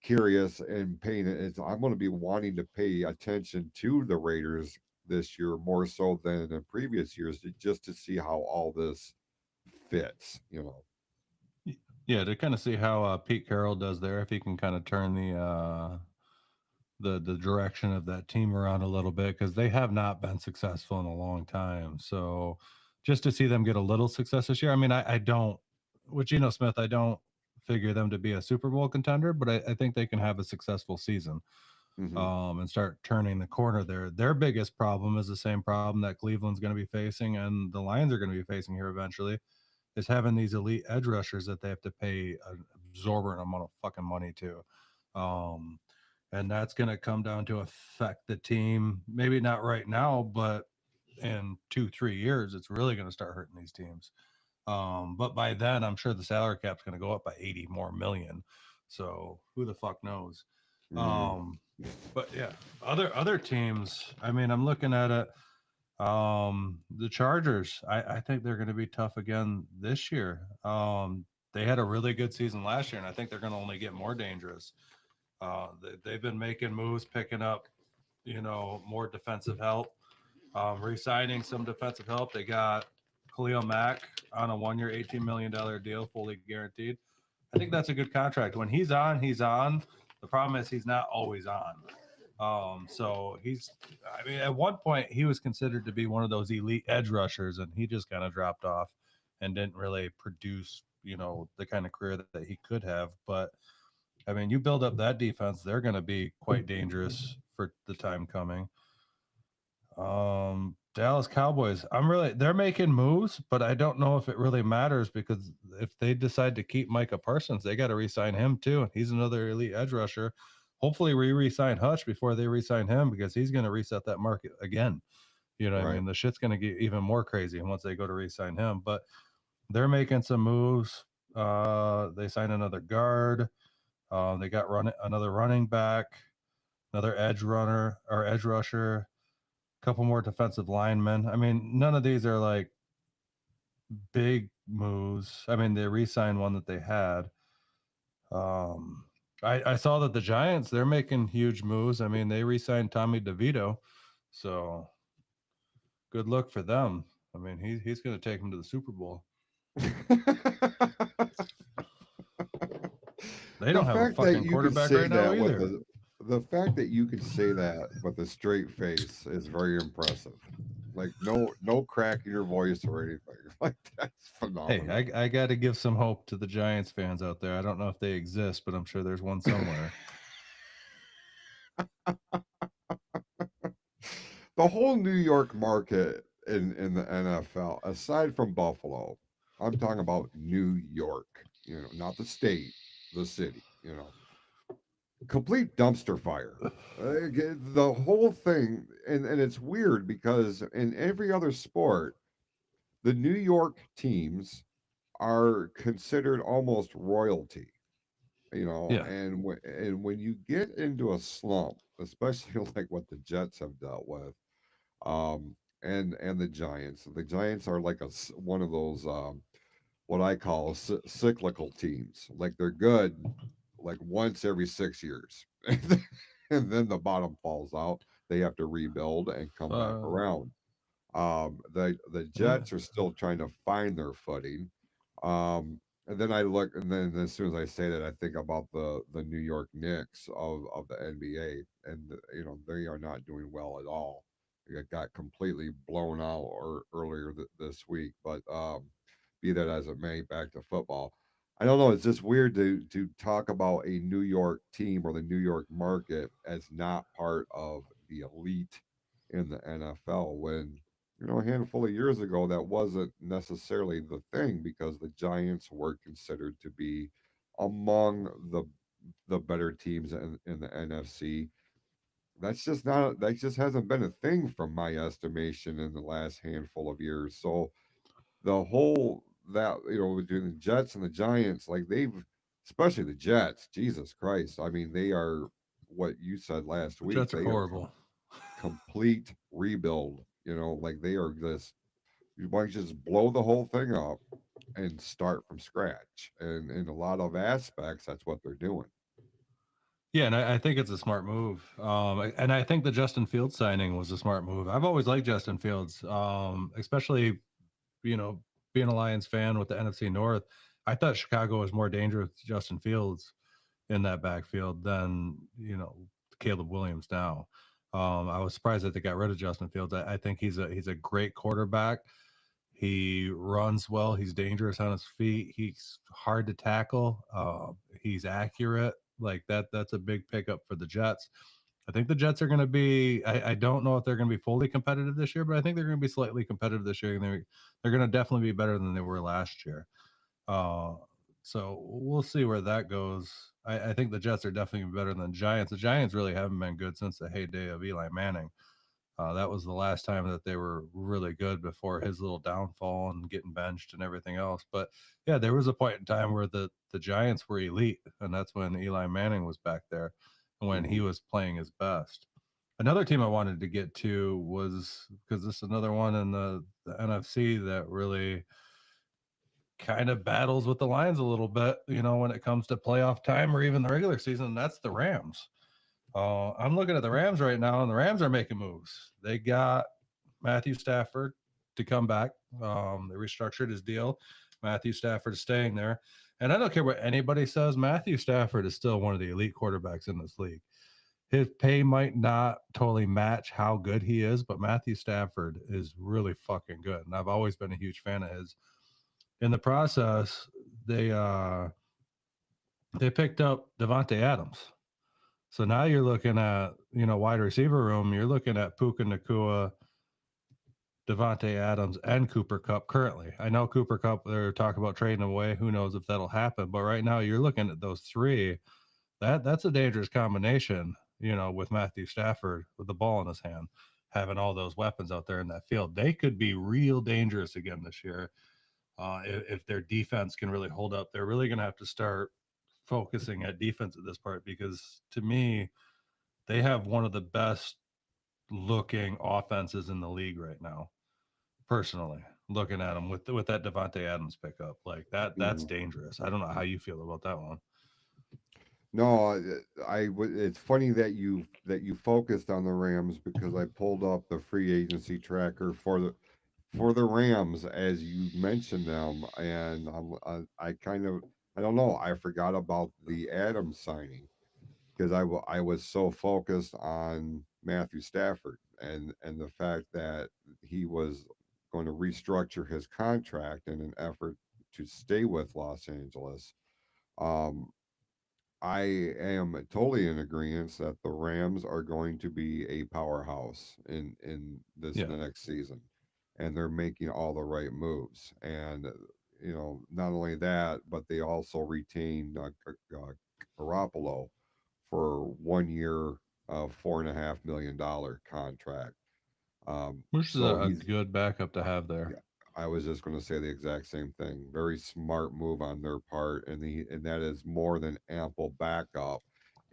curious and paying it. I'm going to be wanting to pay attention to the Raiders this year more so than in previous years, just to see how all this fits. Yeah, to kind of see how Pete Carroll does there, if he can kind of turn the direction of that team around a little bit, because they have not been successful in a long time. So just to see them get a little success this year, I mean, I don't, with Geno Smith, I don't figure them to be a Super Bowl contender, but I think they can have a successful season and start turning the corner there. Their biggest problem is the same problem that Cleveland's going to be facing and the Lions are going to be facing here eventually. is having these elite edge rushers that they have to pay an absorbent amount of fucking money to. And that's going to come down to affect the team. Maybe not right now, but in 2-3 years, it's really going to start hurting these teams. But by then, I'm sure the salary cap's going to go up by 80 more million. So who the fuck knows? But yeah, other teams. I mean, I'm looking at it. The Chargers. I think they're going to be tough again this year. They had a really good season last year, and I think they're going to only get more dangerous. They've been making moves, picking up, more defensive help, re-signing some defensive help. They got Khalil Mack on a 1-year, $18 million deal, fully guaranteed. I think that's a good contract. When he's on, he's on. The problem is he's not always on. So at one point he was considered to be one of those elite edge rushers, and he just kind of dropped off and didn't really produce, the kind of career that he could have. But I mean, you build up that defense, they're going to be quite dangerous for the time coming. Dallas Cowboys, they're making moves, but I don't know if it really matters, because if they decide to keep Micah Parsons, they got to re-sign him too. He's another elite edge rusher. Hopefully we re-sign Hutch before they re-sign him, because he's going to reset that market again. You know what I mean? The shit's going to get even more crazy once they go to re-sign him, but they're making some moves. They signed another guard. They got another running back, another edge rusher, a couple more defensive linemen. I mean, none of these are like big moves. I mean, they re-signed one that they had. I saw that the Giants, they're making huge moves. I mean, they re-signed Tommy DeVito, so good luck for them. I mean, he's going to take them to the Super Bowl. They don't have a fucking quarterback right now either. The fact that you could say that with a straight face is very impressive. Like no crack in your voice or anything. Like, that's phenomenal. Hey, I got to give some hope to the Giants fans out there. I don't know if they exist, but I'm sure there's one somewhere. The whole New York market in the NFL, aside from Buffalo, I'm talking about New York, not the state, the city, complete dumpster fire. The whole thing, and it's weird because in every other sport, the New York teams are considered almost royalty, Yeah. and when you get into a slump, especially like what the Jets have dealt with, and the Giants are like one of those what I call cyclical teams. Like, they're good like once every 6 years, and then the bottom falls out. They have to rebuild and come back around. The Jets are still trying to find their footing. And then as soon as I say that, I think about the New York Knicks of the NBA, and they are not doing well at all. They got completely blown out earlier this week, but be that as it may, back to football. I don't know. It's just weird to talk about a New York team or the New York market as not part of the elite in the NFL, when a handful of years ago that wasn't necessarily the thing, because the Giants were considered to be among the better teams in the NFC. That just hasn't been a thing from my estimation in the last handful of years. So the whole that between the Jets and the Giants, like, especially the Jets, Jesus Christ. I mean, they are what you said last week. Jets are horrible. Complete rebuild. Like, they are just, you might just blow the whole thing up and start from scratch. And in a lot of aspects, that's what they're doing. Yeah, and I think it's a smart move. And I think the Justin Fields signing was a smart move. I've always liked Justin Fields, especially, being a Lions fan with the NFC North. I thought Chicago was more dangerous with Justin Fields in that backfield than, Caleb Williams now. I was surprised that they got rid of Justin Fields. I think he's a great quarterback. He runs well. He's dangerous on his feet. He's hard to tackle. He's accurate. Like that. That's a big pickup for the Jets. I think the Jets are going to be. I don't know if they're going to be fully competitive this year, but I think they're going to be slightly competitive this year, and they're going to definitely be better than they were last year. So we'll see where that goes. I think the Jets are definitely better than the Giants. The Giants really haven't been good since the heyday of Eli Manning. That was the last time that they were really good before his little downfall and getting benched and everything else. But yeah, there was a point in time where the Giants were elite, and that's when Eli Manning was back there and when he was playing his best. Another team I wanted to get to was because this is another one in the NFC that really kind of battles with the Lions a little bit, when it comes to playoff time or even the regular season. That's the Rams. I'm looking at the Rams right now, and the Rams are making moves. They got Matthew Stafford to come back. They restructured his deal. Matthew Stafford is staying there. And I don't care what anybody says, Matthew Stafford is still one of the elite quarterbacks in this league. His pay might not totally match how good he is, but Matthew Stafford is really fucking good. And I've always been a huge fan of his. In the process, they picked up Devontae Adams. So now you're looking at, wide receiver room. You're looking at Puka Nacua, Devontae Adams, and Cooper Kupp currently. I know Cooper Kupp, they're talking about trading away. Who knows if that'll happen? But right now you're looking at those three. That's a dangerous combination, with Matthew Stafford with the ball in his hand, having all those weapons out there in that field. They could be real dangerous again this year. If their defense can really hold up, they're really going to have to start focusing at defense at this part, because to me, they have one of the best looking offenses in the league right now. Personally, looking at them with that Devontae Adams pickup, like that's dangerous. I don't know how you feel about that one. No, it's funny that you focused on the Rams, because I pulled up the free agency tracker for the Rams as you mentioned them, and I kind of, I don't know, I forgot about the Adams signing, because I was so focused on Matthew Stafford and the fact that he was going to restructure his contract in an effort to stay with Los Angeles. Um, I am totally in agreement that the Rams are going to be a powerhouse in this Yeah. next season, and they're making all the right moves. And not only that, but they also retained Garoppolo for 1 year, $4.5 million contract. Which is So a he's good backup to have there. Yeah, I was just going to say the exact same thing. Very smart move on their part, and that is more than ample backup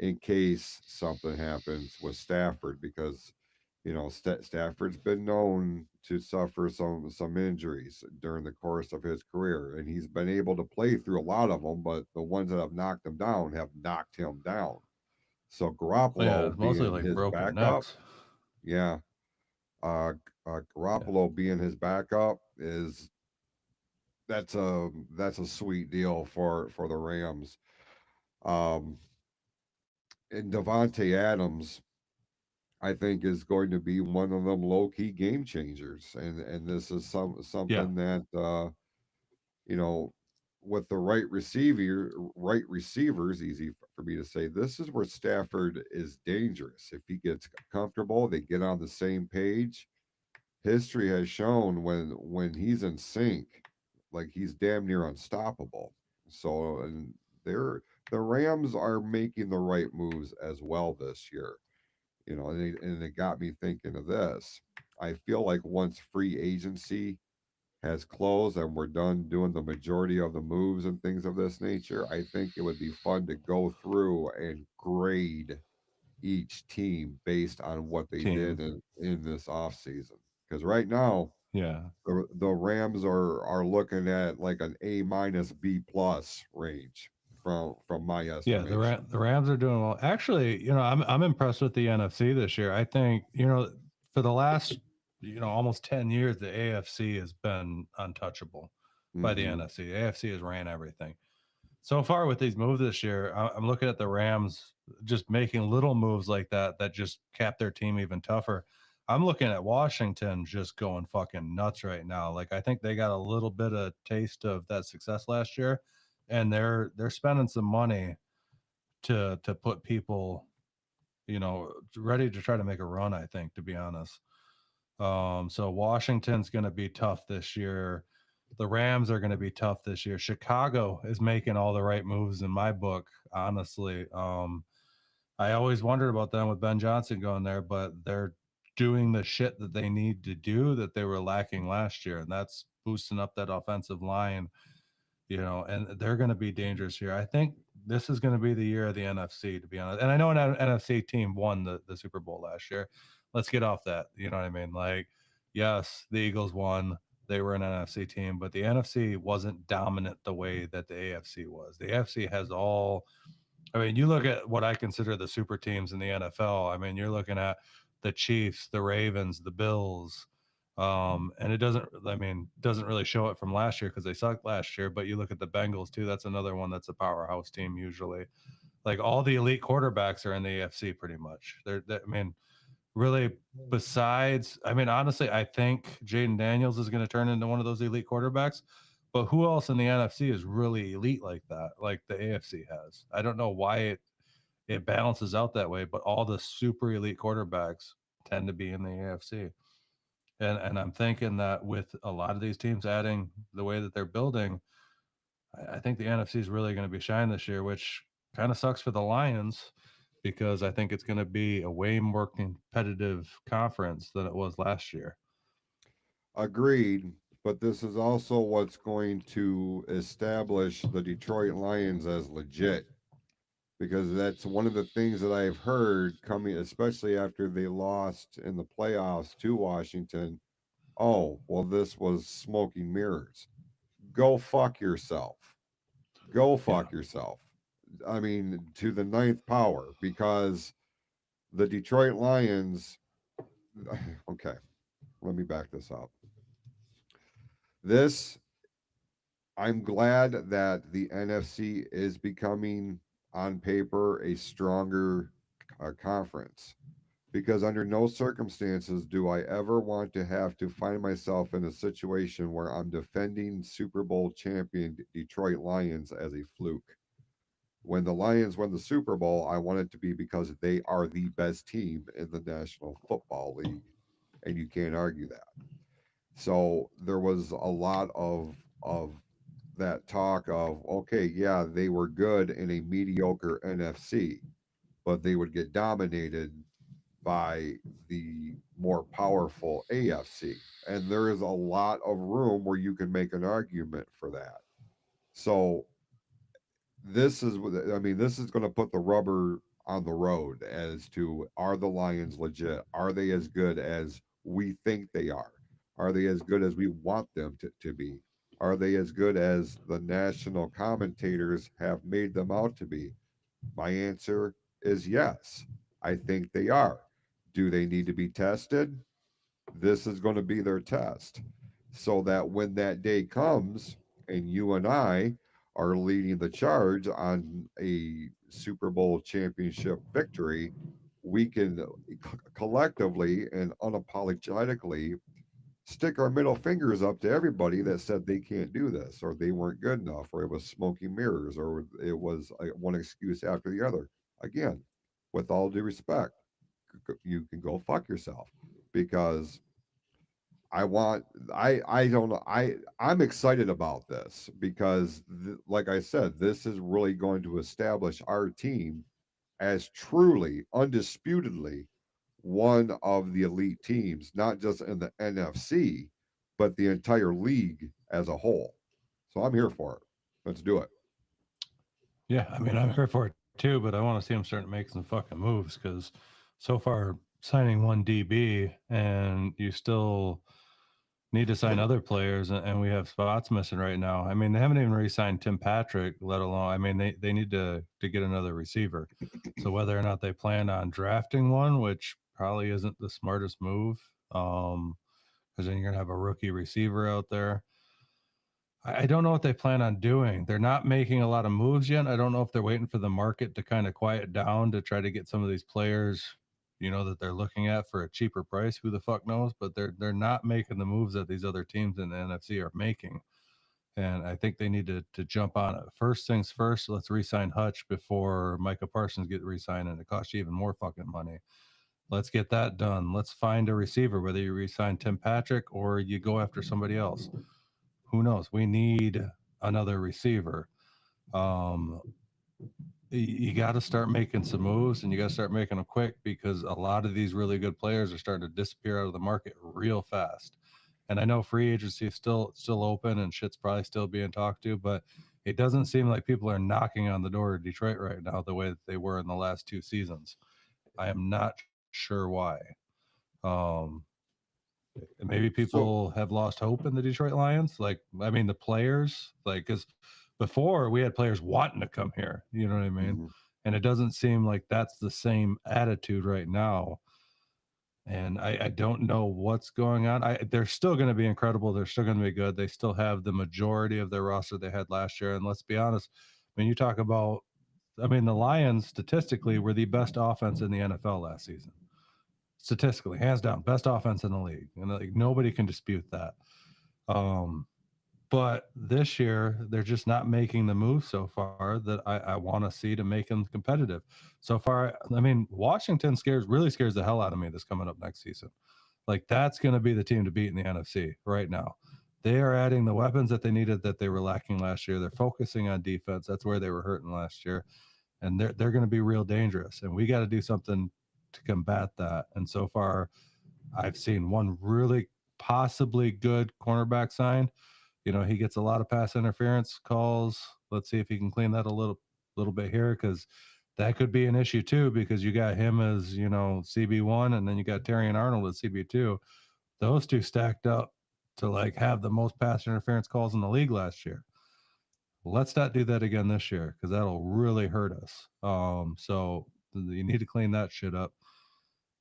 in case something happens with Stafford, because Stafford's been known to suffer some injuries during the course of his career, and he's been able to play through a lot of them, but the ones that have knocked him down have knocked him down. So Yeah, it's Garoppolo mostly being like his broken backup, necks. yeah, Yeah. Garoppolo being his backup that's a sweet deal for the Rams. Um, and Devontae Adams, I think, is going to be one of them low key game changers, and this is Yeah. something that you know with the right receivers, easy for me to say. This is where Stafford is dangerous. If he gets comfortable, they get on the same page. History has shown when he's in sync, like he's damn near unstoppable. So, and they're the Rams are making the right moves as well this year. And it got me thinking of this. I feel like once free agency has closed and we're done doing the majority of the moves and things of this nature, I think it would be fun to go through and grade each team based on what they Team. did in this offseason. Because right now, Yeah. the Rams are looking at like an A minus B plus range from my Yeah, estimation. the Rams are doing well. Actually, I'm impressed with the NFC this year. I think, for the last, almost 10 years, the AFC has been untouchable by the Hmm. NFC. The AFC has ran everything. So far with these moves this year, I'm looking at the Rams just making little moves like that just cap their team even tougher. I'm looking at Washington just going fucking nuts right now. Like, I think they got a little bit of taste of that success last year, and they're spending some money to put people ready to try to make a run, I think, to be honest. So Washington's going to be tough this year. The Rams are going to be tough this year. Chicago is making all the right moves in my book, honestly. I always wondered about them with Ben Johnson going there, but they're doing the shit that they need to do that they were lacking last year, and that's boosting up that offensive line, and they're going to be dangerous here. I think this is going to be the year of the NFC, to be honest. And I know an NFC team won the Super Bowl last year. Let's get off that. You know what I mean? Like, yes, the Eagles won. They were an NFC team, but the NFC wasn't dominant the way that the AFC was. The AFC has all, I mean, you look at what I consider the super teams in the NFL. I mean, you're looking at the Chiefs, the Ravens, the Bills. And it doesn't really show it from last year because they sucked last year. But you look at the Bengals too. That's another one that's a powerhouse team usually. Like all the elite quarterbacks are in the AFC pretty much. Really, besides, honestly, I think Jaden Daniels is going to turn into one of those elite quarterbacks. But who else in the NFC is really elite like that, like the AFC has? I don't know why it balances out that way, but all the super elite quarterbacks tend to be in the AFC. And I'm thinking that with a lot of these teams adding the way that they're building, I think the NFC is really going to be shining this year, which kind of sucks for the Lions because I think it's going to be a way more competitive conference than it was last year. Agreed. But this is also what's going to establish the Detroit Lions as legit. Because that's one of the things that I've heard coming, especially after they lost in the playoffs to Washington. Oh, well, this was smoking mirrors. Go fuck yourself. Go fuck yourself. I mean, to the ninth power, because the Detroit Lions. Okay, let me back this up. I'm glad that the NFC is becoming, on paper, a stronger conference, because under no circumstances do I ever want to have to find myself in a situation where I'm defending Super Bowl champion Detroit Lions as a fluke. When the Lions won the Super Bowl, I want it to be because they are the best team in the National Football League, and you can't argue that. So there was a lot of that talk of, okay, yeah, they were good in a mediocre NFC, but they would get dominated by the more powerful AFC. And there is a lot of room where you can make an argument for that. So this is going to put the rubber on the road as to, are the Lions legit? Are they as good as we think they are? Are they as good as we want them to be? Are they as good as the national commentators have made them out to be? My answer is yes. I think they are. Do they need to be tested? This is going to be their test, so that when that day comes and you and I are leading the charge on a Super Bowl championship victory, we can collectively and unapologetically stick our middle fingers up to everybody that said they can't do this, or they weren't good enough, or it was smoking mirrors, or it was one excuse after the other. Again, with all due respect, you can go fuck yourself, because I don't know, I'm excited about this because like I said, this is really going to establish our team as truly, undisputedly, one of the elite teams, not just in the NFC, but the entire league as a whole. So I'm here for it. Let's do it. Yeah, I'm here for it too, but I want to see them start to make some fucking moves because so far signing one DB and you still need to sign other players, and we have spots missing right now. They haven't even re-signed Tim Patrick, let alone. They need to get another receiver. So whether or not they plan on drafting one, which probably isn't the smartest move, because then you're gonna have a rookie receiver out there. I don't know what they plan on doing. They're not making a lot of moves yet. I don't know if they're waiting for the market to kind of quiet down to try to get some of these players, that they're looking at for a cheaper price. Who the fuck knows? But they're not making the moves that these other teams in the NFC are making. And I think they need to jump on it. First things first, let's re-sign Hutch before Micah Parsons get re-signed, and it costs you even more fucking money. Let's get that done. Let's find a receiver, whether you re-sign Tim Patrick or you go after somebody else. Who knows? We need another receiver. You got to start making some moves, and you got to start making them quick, because a lot of these really good players are starting to disappear out of the market real fast. And I know free agency is still open, and shit's probably still being talked to, but it doesn't seem like people are knocking on the door of Detroit right now the way that they were in the last 2 seasons. I am not sure why. Maybe So people have lost hope in the Detroit Lions. Like, I mean, the players, like, because before we had players wanting to come here, you know what I mean? mhm. And it doesn't seem like that's the same attitude right now. And I don't know what's going on. They're still going to be incredible. They're still going to be good. They still have the majority of their roster they had last year. And let's be honest, when you talk about, I mean, the Lions statistically were the best offense in the NFL last season. Statistically, hands down, best offense in the league. And like, nobody can dispute that. But this year, they're just not making the move so far that I want to see to make them competitive. So far, I mean, Washington really scares the hell out of me this coming up next season. Like, that's going to be the team to beat in the NFC right now. They are adding the weapons that they needed that they were lacking last year. They're focusing on defense. That's where they were hurting last year. And they're going to be real dangerous. And we got to do something to combat that. And so far, I've seen one really possibly good cornerback signed. You know, he gets a lot of pass interference calls. Let's see if he can clean that a little bit here, because that could be an issue too, because you got him as, you know, CB1, and then you got Terrion Arnold as CB2. Those two stacked up to like have the most pass interference calls in the league last year. Let's not do that again this year, because that'll really hurt us. So you need to clean that shit up.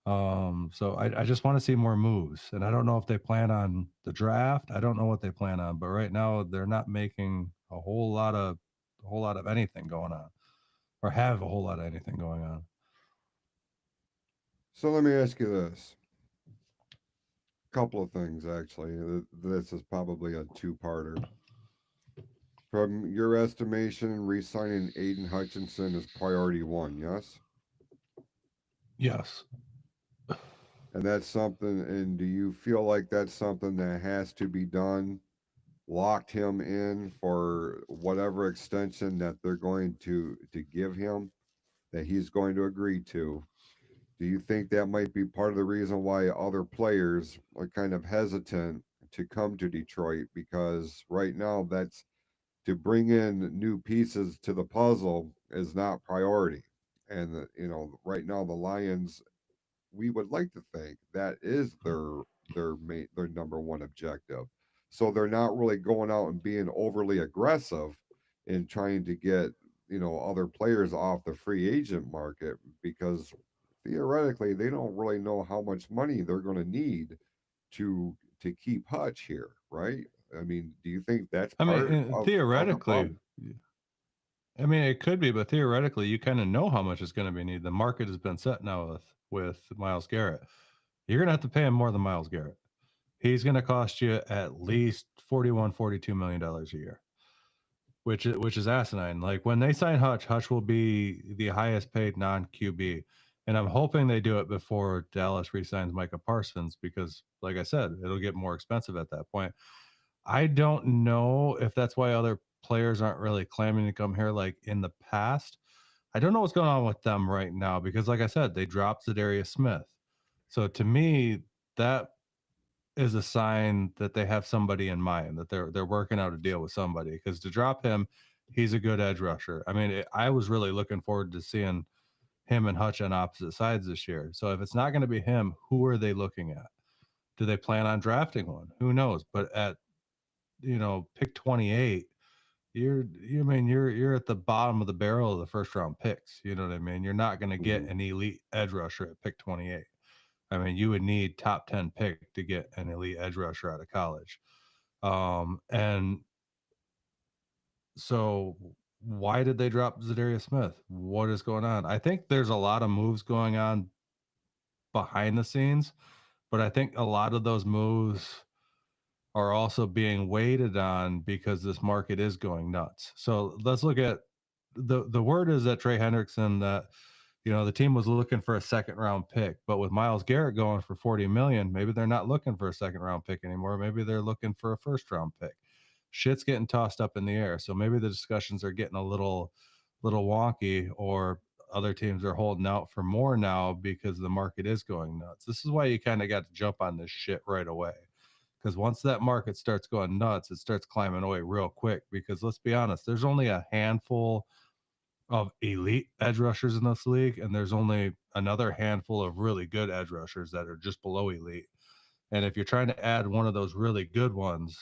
So I just want to see more moves, and I don't know if they plan on the draft. I don't know what they plan on, but right now they're not making a whole lot of anything going on, or have a whole lot of anything going on. So let me ask you this. Couple of things, actually. This is probably a two-parter. From your estimation, re-signing Aiden Hutchinson is priority one, yes? Yes. And that's something, and do you feel like that's something that has to be done? Locked him in for whatever extension that they're going to give him, that he's going to agree to. Do you think that might be part of the reason why other players are kind of hesitant to come to Detroit? Because right now, that's to bring in new pieces to the puzzle is not priority. And right now the Lions, we would like to think that is their number one objective. So they're not really going out and being overly aggressive in trying to get other players off the free agent market, because theoretically they don't really know how much money they're going to need to keep Hutch here, right? I mean, do you think that's I part mean, of the theoretically, problem? I mean, it could be, but theoretically, you kind of know how much is going to be needed. The market has been set now with Myles Garrett. You're going to have to pay him more than Myles Garrett. He's going to cost you at least $42 million a year, which is asinine. Like, when they sign Hutch will be the highest paid non-QB, and I'm hoping they do it before Dallas re-signs Micah Parsons, because, like I said, it'll get more expensive at that point. I don't know if that's why other players aren't really claiming to come here like in the past. I don't know what's going on with them right now, because, like I said, they dropped Zadarius Smith. So to me, that is a sign that they have somebody in mind, that they're working out a deal with somebody. Because to drop him, he's a good edge rusher. I mean, I was really looking forward to seeing him and Hutch on opposite sides this year. So if it's not going to be him, who are they looking at? Do they plan on drafting one? Who knows? But at pick 28, you're at the bottom of the barrel of the first round picks. You know what I mean? You're not going to get Mhm. an elite edge rusher at pick 28. I mean, you would need top 10 pick to get an elite edge rusher out of college. And so why did they drop Zadarius Smith? What is going on? I think there's a lot of moves going on behind the scenes, but I think a lot of those moves are also being waited on because this market is going nuts. So let's look at the word is that Trey Hendrickson, that the team was looking for a second round pick, but with Myles Garrett going for 40 million, maybe they're not looking for a second round pick anymore. Maybe they're looking for a first round pick. Shit's getting tossed up in the air. So maybe the discussions are getting a little wonky, or other teams are holding out for more now because the market is going nuts. This is why you kind of got to jump on this shit right away. Because once that market starts going nuts, it starts climbing away real quick. Because let's be honest, there's only a handful of elite edge rushers in this league, and there's only another handful of really good edge rushers that are just below elite. And if you're trying to add one of those really good ones,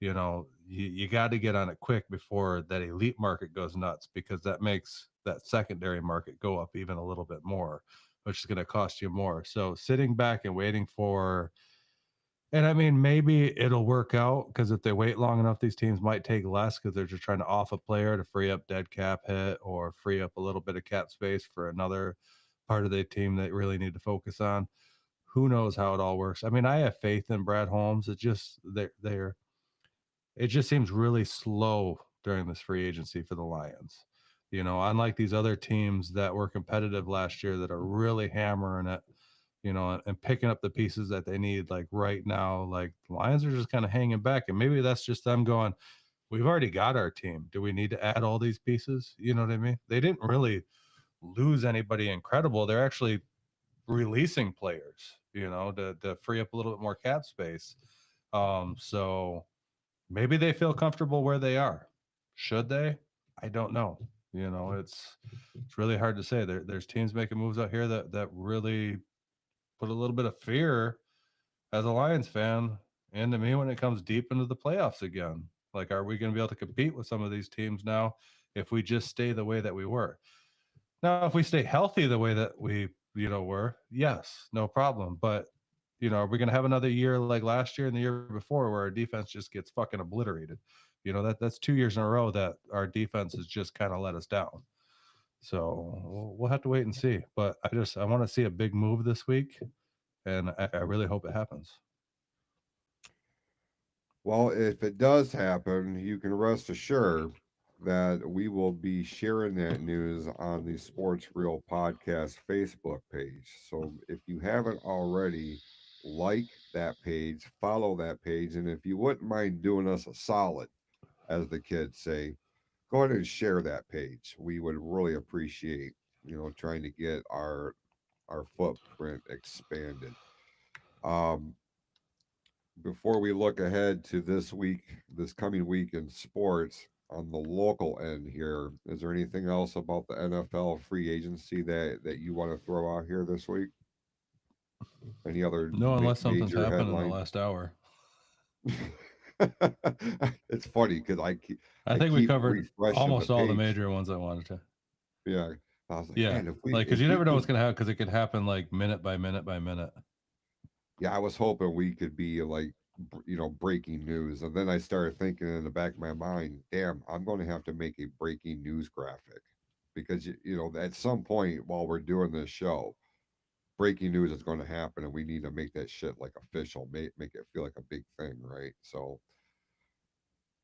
you got to get on it quick before that elite market goes nuts, because that makes that secondary market go up even a little bit more, which is going to cost you more. So sitting back and waiting for, and I mean, maybe it'll work out, because if they wait long enough, these teams might take less because they're just trying to off a player to free up dead cap hit or free up a little bit of cap space for another part of their team that really need to focus on. Who knows how it all works? I mean, I have faith in Brad Holmes. It just it just seems really slow during this free agency for the Lions. Unlike these other teams that were competitive last year that are really hammering it, and picking up the pieces that they need, like right now, like the Lions are just kind of hanging back. And maybe that's just them going, we've already got our team. Do we need to add all these pieces? You know what I mean? They didn't really lose anybody incredible. They're actually releasing players, to free up a little bit more cap space. So maybe they feel comfortable where they are. Should they? I don't know. It's really hard to say. There's teams making moves out here that really put a little bit of fear as a Lions fan into me when it comes deep into the playoffs again. Like, are we going to be able to compete with some of these teams now if we just stay the way that we were? Now, if we stay healthy the way that we, were, yes, no problem. But, are we going to have another year like last year and the year before where our defense just gets fucking obliterated? That's 2 years in a row that our defense has just kind of let us down. So we'll have to wait and see. But I want to see a big move this week, and I really hope it happens. Well, if it does happen, you can rest assured that we will be sharing that news on the Sports Real Podcast Facebook page. So if you haven't already, like that page, follow that page, and if you wouldn't mind doing us a solid, as the kids say, go ahead and share that page. We would really appreciate, trying to get our footprint expanded. Um, before we look ahead to this coming week in sports on the local end here, is there anything else about the NFL free agency that you want to throw out here this week? Any other No, unless something's major happened in the headline? last hour. It's funny because I I think we keep covered refreshing almost the all the page. major ones I wanted to. Yeah, I was like, Yeah, man, like, because if you we never know what's could, gonna happen, because it could happen like minute by minute by minute. yeah, I was hoping we could be like, breaking news. And then I started thinking in the back of my mind, damn, I'm going to have to make a breaking news graphic because, at some point while we're doing this show, breaking news is going to happen and we need to make that shit like official, make it feel like a big thing, right? So,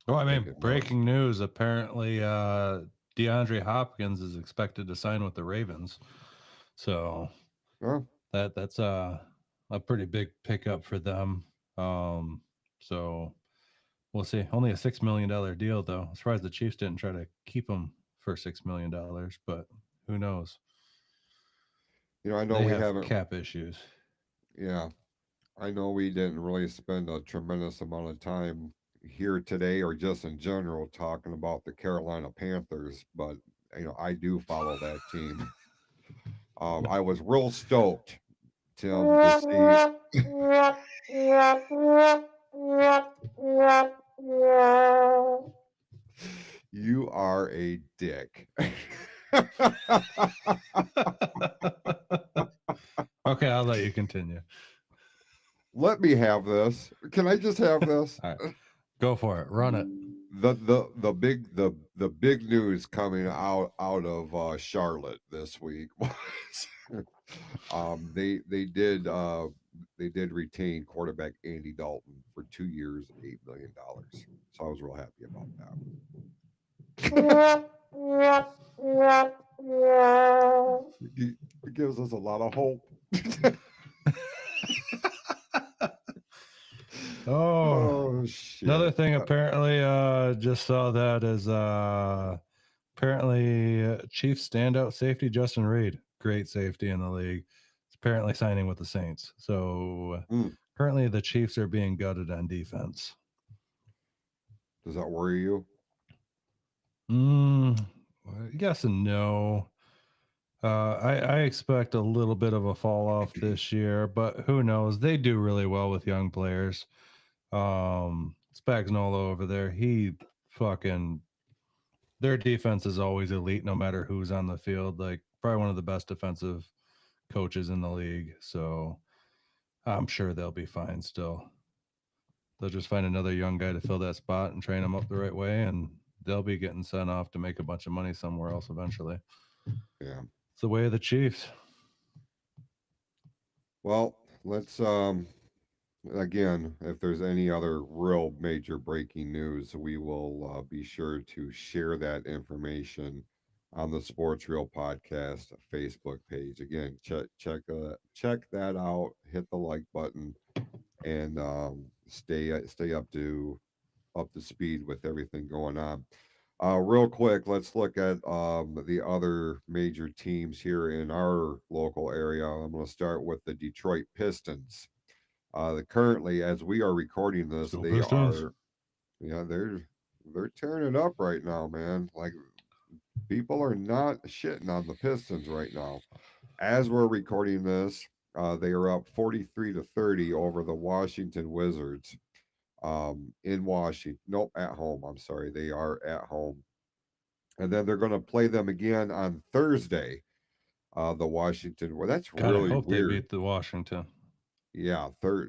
Well, I mean, taking notes. breaking news. Apparently, DeAndre Hopkins is expected to sign with the Ravens. So Well, that's a pretty big pickup for them. So we'll see. Only a $6 million deal, though. I'm surprised the Chiefs didn't try to keep him for $6 million, but who knows? I know They we have haven't, cap issues. yeah, I know we didn't really spend a tremendous amount of time here today or just in general talking about the Carolina Panthers, but I do follow that team. I was real stoked, Tim, to see you are a dick. Okay, I'll let you continue. Let me have this. Can I just have this? All right, go for it. Run it. The big news coming out of Charlotte this week was they did they did retain quarterback Andy Dalton for 2 years, $8 million. So I was real happy about that. It gives us a lot of hope. Oh, Oh shit! another thing. Apparently, just saw that as apparently Chiefs standout safety Justin Reed, great safety in the league, is apparently signing with the Saints. So Mm, currently, the Chiefs are being gutted on defense. does that worry you? Mm, yes and no. I expect a little bit of a fall off this year, but who knows? They do really well with young players. Spagnuolo over there, he fucking their defense is always elite, no matter who's on the field. Like probably one of the best defensive coaches in the league. So I'm sure they'll be fine still. They'll just find another young guy to fill that spot and train them up the right way, and they'll be getting sent off to make a bunch of money somewhere else eventually. Yeah. It's the way of the Chiefs. Well, let's again, if there's any other real major breaking news, we will be sure to share that information on the Sports Real Podcast Facebook page. Again, check that out. Hit the like button and stay up to speed with everything going on. Real quick, let's look at the other major teams here in our local area. I'm going to start with the Detroit Pistons. Currently, as we are recording this, Still they Pistons. are, yeah, they're tearing it up right now, man. Like people are not shitting on the Pistons right now. As we're recording this, they are up 43-30 over the Washington Wizards. In Washington, nope, at home. I'm sorry, they are at home, and then they're going to play them again on Thursday. The Washington. Well, that's God, I really hope they weird. beat the Washington. Yeah,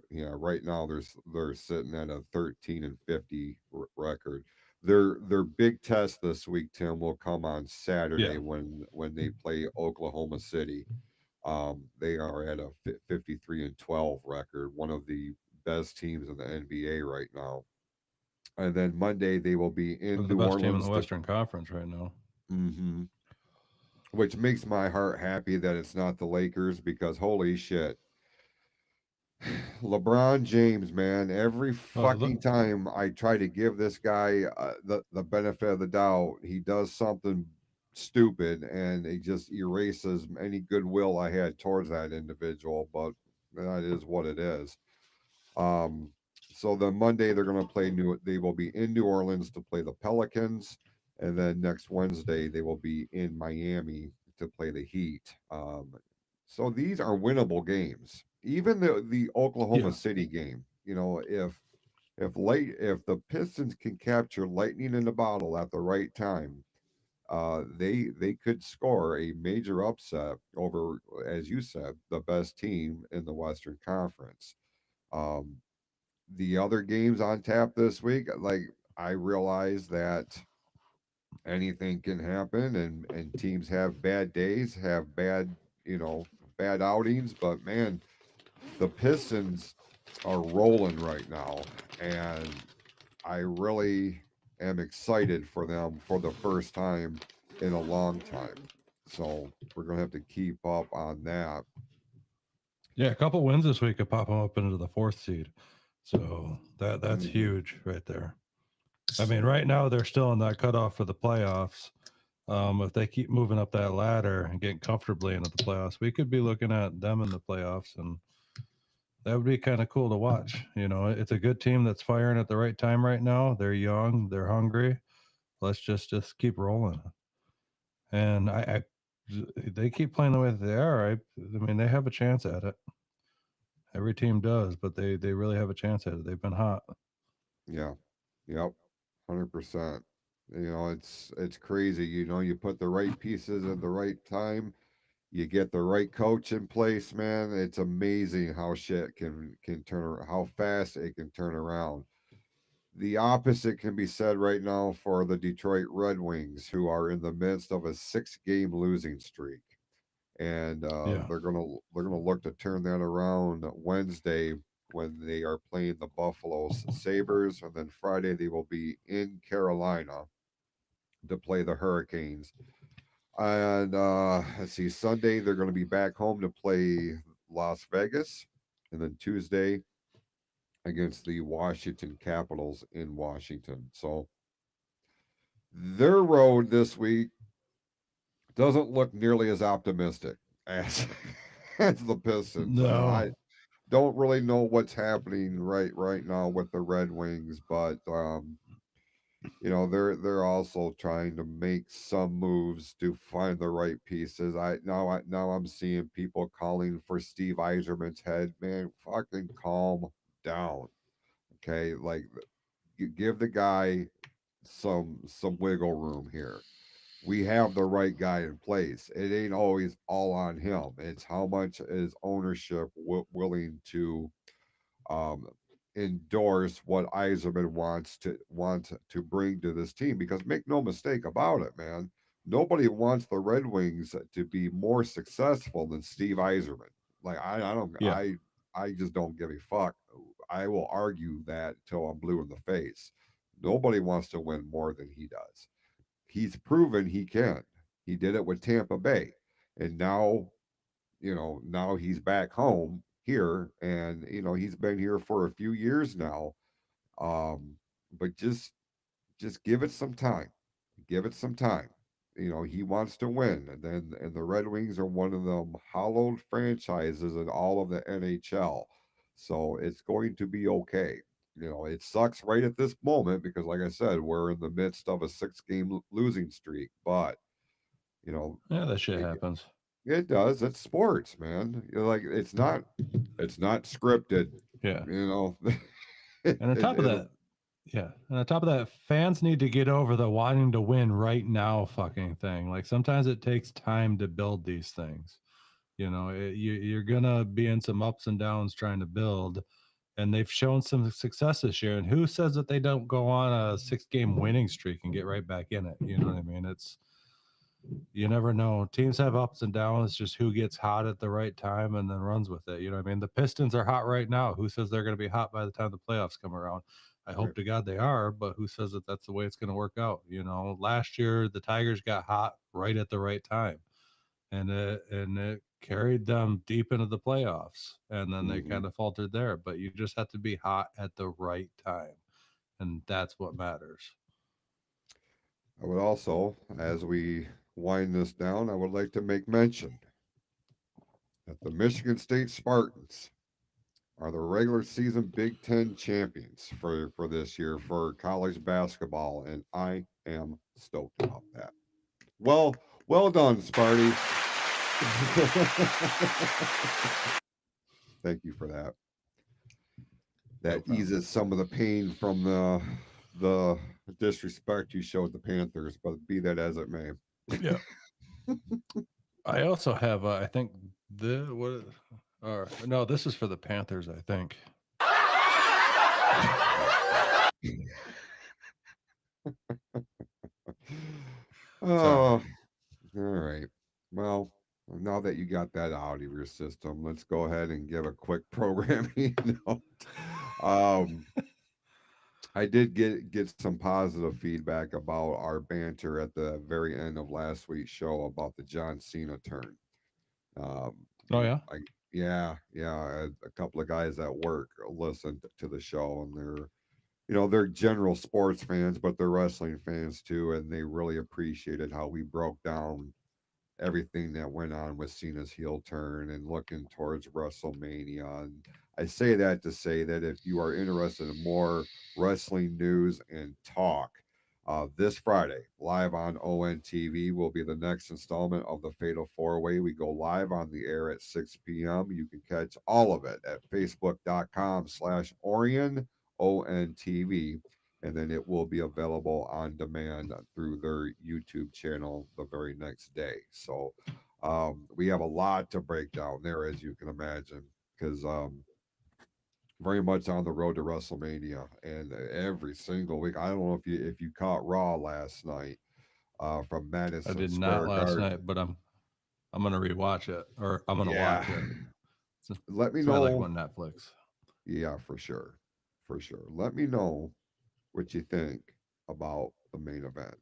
yeah. Right now, they're sitting at a 13-50 record. Their big test this week, Tim, will come on Yeah. Saturday when they play Oklahoma City. They are at a 53-12 record, one of the best teams in the NBA right now. And then Monday they will be They're in the New best team in the Orleans Western Conference right now. hmm which makes my heart happy that it's not the Lakers because holy shit. LeBron James, man, every Oh, look, fucking time I try to give this guy the benefit of the doubt, he does something stupid and he just erases any goodwill I had towards that individual, but that is what it is. Um, so then Monday they're going to play they will be in New Orleans to play the Pelicans, and then next Wednesday they will be in Miami to play the Heat. So these are winnable games. Even the Oklahoma yeah. City game, if the Pistons can capture lightning in the bottle at the right time, they could score a major upset over, as you said, the best team in the Western Conference. Um, the other games on tap this week, like I realize that anything can happen and teams have bad days, have bad outings, but man, the Pistons are rolling right now and I really am excited for them for the first time in a long time. So we're going to have to keep up on that. Yeah, a couple wins this week could pop them up into the fourth seed. So that's Mhm. huge right there. I mean, right now they're still in that cutoff for the playoffs. If they keep moving up that ladder and getting comfortably into the playoffs, we could be looking at them in the playoffs, and that would be kind of cool to watch. You know, it's a good team that's firing at the right time right now. They're young, they're hungry. Let's just keep rolling. And they keep playing the way that they are. I mean, they have a chance at it. Every team does, but they really have a chance at it. They've been hot. Yeah. Yep. 100%. It's crazy. You put the right pieces at the right time, you get the right coach in place, man. It's amazing how shit can turn around, how fast it can turn around. The opposite can be said right now for the Detroit Red Wings, who are in the midst of a 6-game losing streak. and Yeah. they're gonna look to turn that around Wednesday when they are playing the Buffalo Sabres, and then Friday they will be in Carolina to play the Hurricanes. And let's see, Sunday they're going to be back home to play Las Vegas, and then Tuesday against the Washington Capitals in Washington. So their road this week doesn't look nearly as optimistic as as the Pistons. I No. don't really know what's happening right now with the Red Wings, but they're also trying to make some moves to find the right pieces. Now I'm seeing people calling for Steve Eiserman's head. Man, fucking calm down. Okay, like you give the guy some wiggle room here. We have the right guy in place. It ain't always all on him. It's how much is ownership willing to um, endorse what Eiserman wants to bring to this team. Because make no mistake about it, man, nobody wants the Red Wings to be more successful than Steve Eiserman. Like I don't Yeah. I just don't give a fuck. I will argue that till I'm blue in the face. Nobody wants to win more than he does. He's proven he can. He did it with Tampa Bay, and now he's back home here, and he's been here for a few years now. But just give it some time. Give it some time. He wants to win, and the Red Wings are one of them hallowed franchises in all of the NHL. So it's going to be okay. It sucks right at this moment because, like I said, we're in the midst of a six-game losing streak. But you know, Yeah, that shit it, happens. it does. It's sports, man. Like it's not scripted. Yeah. You know, And on top of it'll. that, yeah. And on top of that, fans need to get over the wanting to win right now fucking thing. Like sometimes it takes time to build these things. You're going to be in some ups and downs trying to build. And they've shown some success this year. And who says that they don't go on a 6-game winning streak and get right back in it? You know what I mean? You never know. Teams have ups and downs, just who gets hot at the right time and then runs with it. You know what I mean? The Pistons are hot right now. Who says they're going to be hot by the time the playoffs come around? I hope Right. to God they are, but who says that that's the way it's going to work out? Last year the Tigers got hot right at the right time, and it carried them deep into the playoffs, and then they Mhm. kind of faltered there. But you just have to be hot at the right time, and that's what matters. I would also, as we wind this down, I would like to make mention that the Michigan State Spartans are the regular season Big Ten champions for this year for college basketball, and I am stoked about that. Well done, Sparty. Thank you for that. No That problem. eases some of the pain from the disrespect you showed the Panthers, but be that as it may. Yeah. I also have, I think the what, or no, this is for the Panthers. I think. Sorry. Oh, all right. Well, now that you got that out of your system, let's go ahead and give a quick programming note. Um, I did get some positive feedback about our banter at the very end of last week's show about the John Cena turn. Oh yeah. Yeah. A couple of guys at work listened to the show, and they're general sports fans, but they're wrestling fans too, and they really appreciated how we broke down everything that went on with Cena's heel turn and looking towards WrestleMania. And I say that to say that if you are interested in more wrestling news and talk, this Friday, live on ONTV, will be the next installment of the Fatal Four Way. We go live on the air at 6 p.m. You can catch all of it at facebook.com/Orion ONTV, and then it will be available on demand through their YouTube channel the very next day. So we have a lot to break down there, as you can imagine, because very much on the road to WrestleMania, and every single week. I don't know if you caught Raw last night from I Madison did not Square last Garden. night, but I'm I'm gonna rewatch it, or I'm gonna Yeah. watch it. Let me That's why I like know. them on Netflix. Yeah, for sure. For sure. Let me know what you think about the main event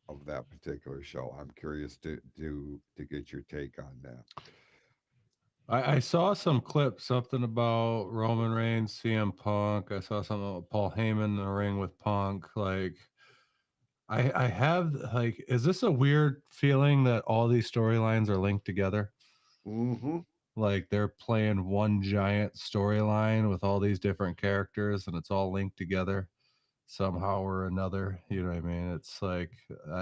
of that particular show. I'm curious to get your take on that. I saw some clips, something about Roman Reigns, CM Punk. I saw something about Paul Heyman in the ring with Punk. Like, I have like, is this a weird feeling that all these storylines are linked together? Mm-hmm. Like they're playing one giant storyline with all these different characters, and it's all linked together somehow or another. You know what I mean? It's like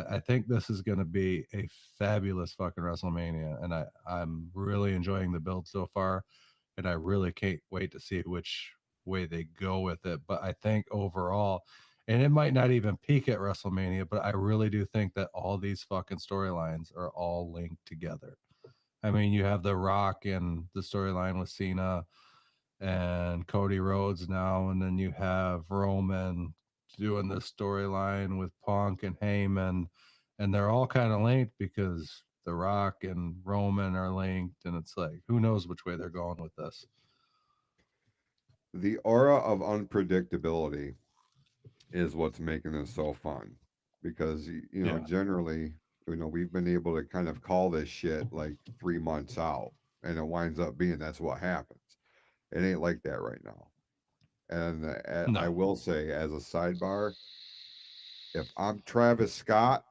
I think this is going to be a fabulous fucking WrestleMania, and I'm really enjoying the build so far, and I really can't wait to see which way they go with it. But I think overall, and it might not even peak at WrestleMania, but I really do think that all these fucking storylines are all linked together. I mean, you have The Rock and the storyline with Cena and Cody Rhodes now, and then you have Roman doing this storyline with Punk and Heyman, and they're all kind of linked because The Rock and Roman are linked, and it's like who knows which way they're going with this. The aura of unpredictability is what's making this so fun because Yeah, generally we've been able to kind of call this shit like 3 months out, and it winds up being that's what happens. It ain't like that right now. And I no, will say, as a sidebar, if I'm Travis Scott,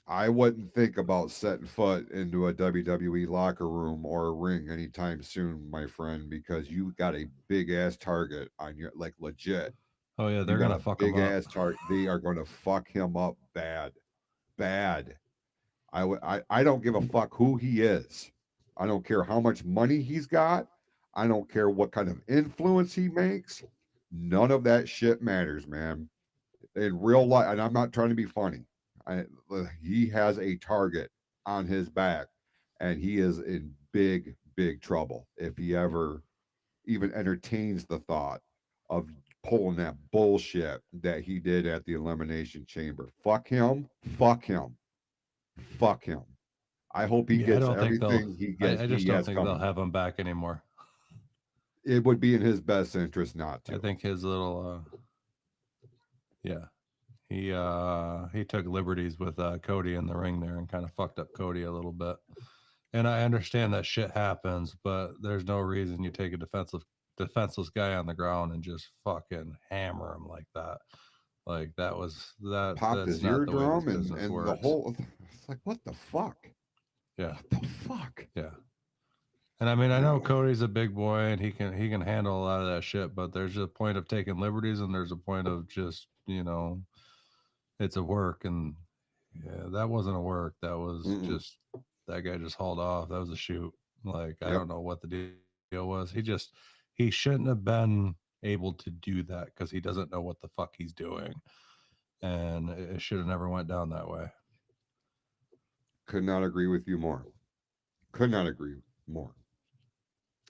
I wouldn't think about setting foot into a WWE locker room or a ring anytime soon, my friend, because you got a big ass target on your, like, legit. oh yeah, You they're got gonna a fuck them big up. ass target. They are going to fuck him up bad, bad. I don't give a fuck who he is. I don't care how much money he's got. I don't care what kind of influence he makes. None of that shit matters, man. In real life, and I'm not trying to be funny. I, he has a target on his back, and he is in big, big trouble if he ever even entertains the thought of pulling that bullshit that he did at the Elimination Chamber. Fuck him. Fuck him. Fuck him. I hope he Yeah, I gets don't think they'll. everything I just he don't has think they'll coming. have him back anymore. It would be in his best interest not I to. think his little, yeah, he took liberties with Cody in the ring there and kind of fucked up Cody a little bit. And I understand that shit happens, but there's no reason you take a defenseless guy on the ground and just fucking hammer him like that. Like that was that Popped that's his not the way this eardrum business and the works. whole. It's like, what the fuck? Yeah. What the fuck? Yeah. And I mean, I know Yeah. Cody's a big boy and he can handle a lot of that shit, but there's a point of taking liberties and there's a point of just, it's a work, and yeah, that wasn't a work. That was Mm-mm. just that guy just hauled off. That was a shoot. Like I Yep. don't know what the deal was. He shouldn't have been able to do that because he doesn't know what the fuck he's doing, and it should have never went down that way. Could not agree with you more. Could not agree more.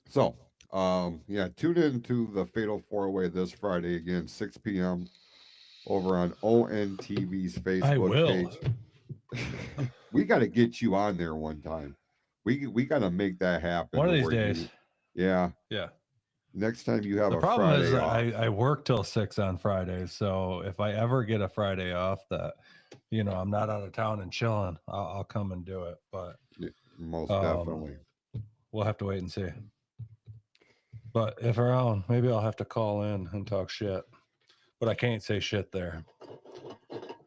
So, yeah, tune in to the Fatal Four Way this Friday again, 6 p.m. over on ONTV's I Facebook will. page. We got to get you on there one time. We got to make that happen One to of these where days. yeah. Yeah. Next time you have The a problem is Friday off. I work till 6 on Fridays. So if I ever get a Friday off that, I'm not out of town and chilling, I'll come and do it. But Most um, definitely. we'll have to wait and see. But if around, maybe I'll have to call in and talk shit. But I can't say shit there.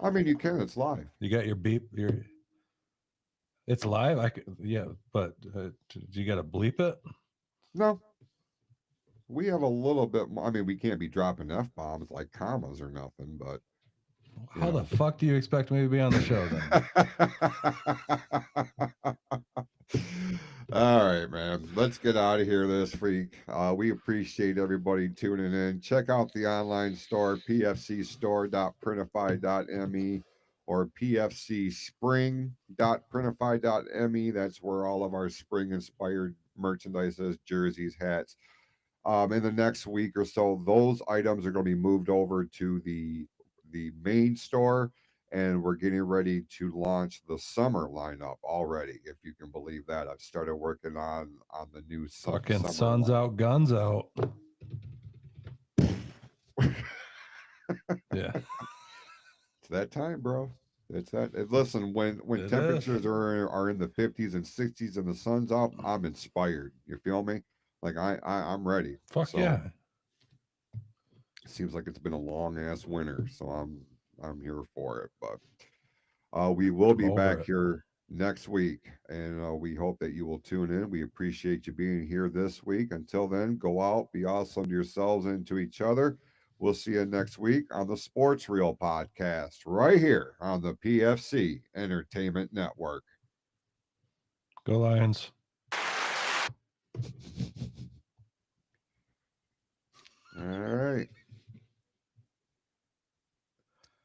I mean, you can. It's live. You got your beep. It's live. Yeah, but do you got to bleep it? No, we have a little bit more. I mean, we can't be dropping f bombs like commas or nothing, but you How the know. fuck do you expect me to be on the show then? All right, man. Let's get out of here this week. We appreciate everybody tuning in. Check out the online store, pfcstore.printify.me or pfcspring.printify.me. That's where all of our spring inspired merchandise is, jerseys, hats. In the next week or so, those items are going to be moved over to the main store, and we're getting ready to launch the summer lineup already. If you can believe that, I've started working on the new Fucking summer sun's lineup. out, guns out. Yeah. It's that time, bro. It's that. Listen, when It temperatures is. are in the 50s and 60s and the sun's up, I'm inspired. You feel me? Like I'm ready. Fuck So yeah. it seems like it's been a long ass winter, so I'm here for it. But we will I'm be over back it. here next week, and we hope that you will tune in. We appreciate you being here this week. Until then, go out, be awesome to yourselves and to each other. We'll see you next week on the Sports Reel podcast, right here on the PFC Entertainment Network. Go Lions. All right.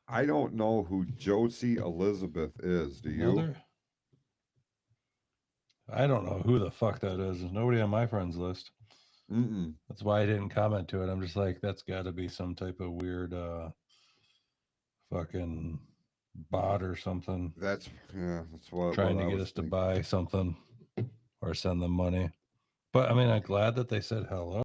I don't know who Josie Elizabeth is. Do you? Another? I don't know who the fuck that is. There's nobody on my friends list. Mm-mm. That's why I didn't comment to it. I'm just like, that's got to be some type of weird fucking bot or something That's what trying to I get was us to thinking. buy something or send them money. But I mean, I'm glad that they said hello.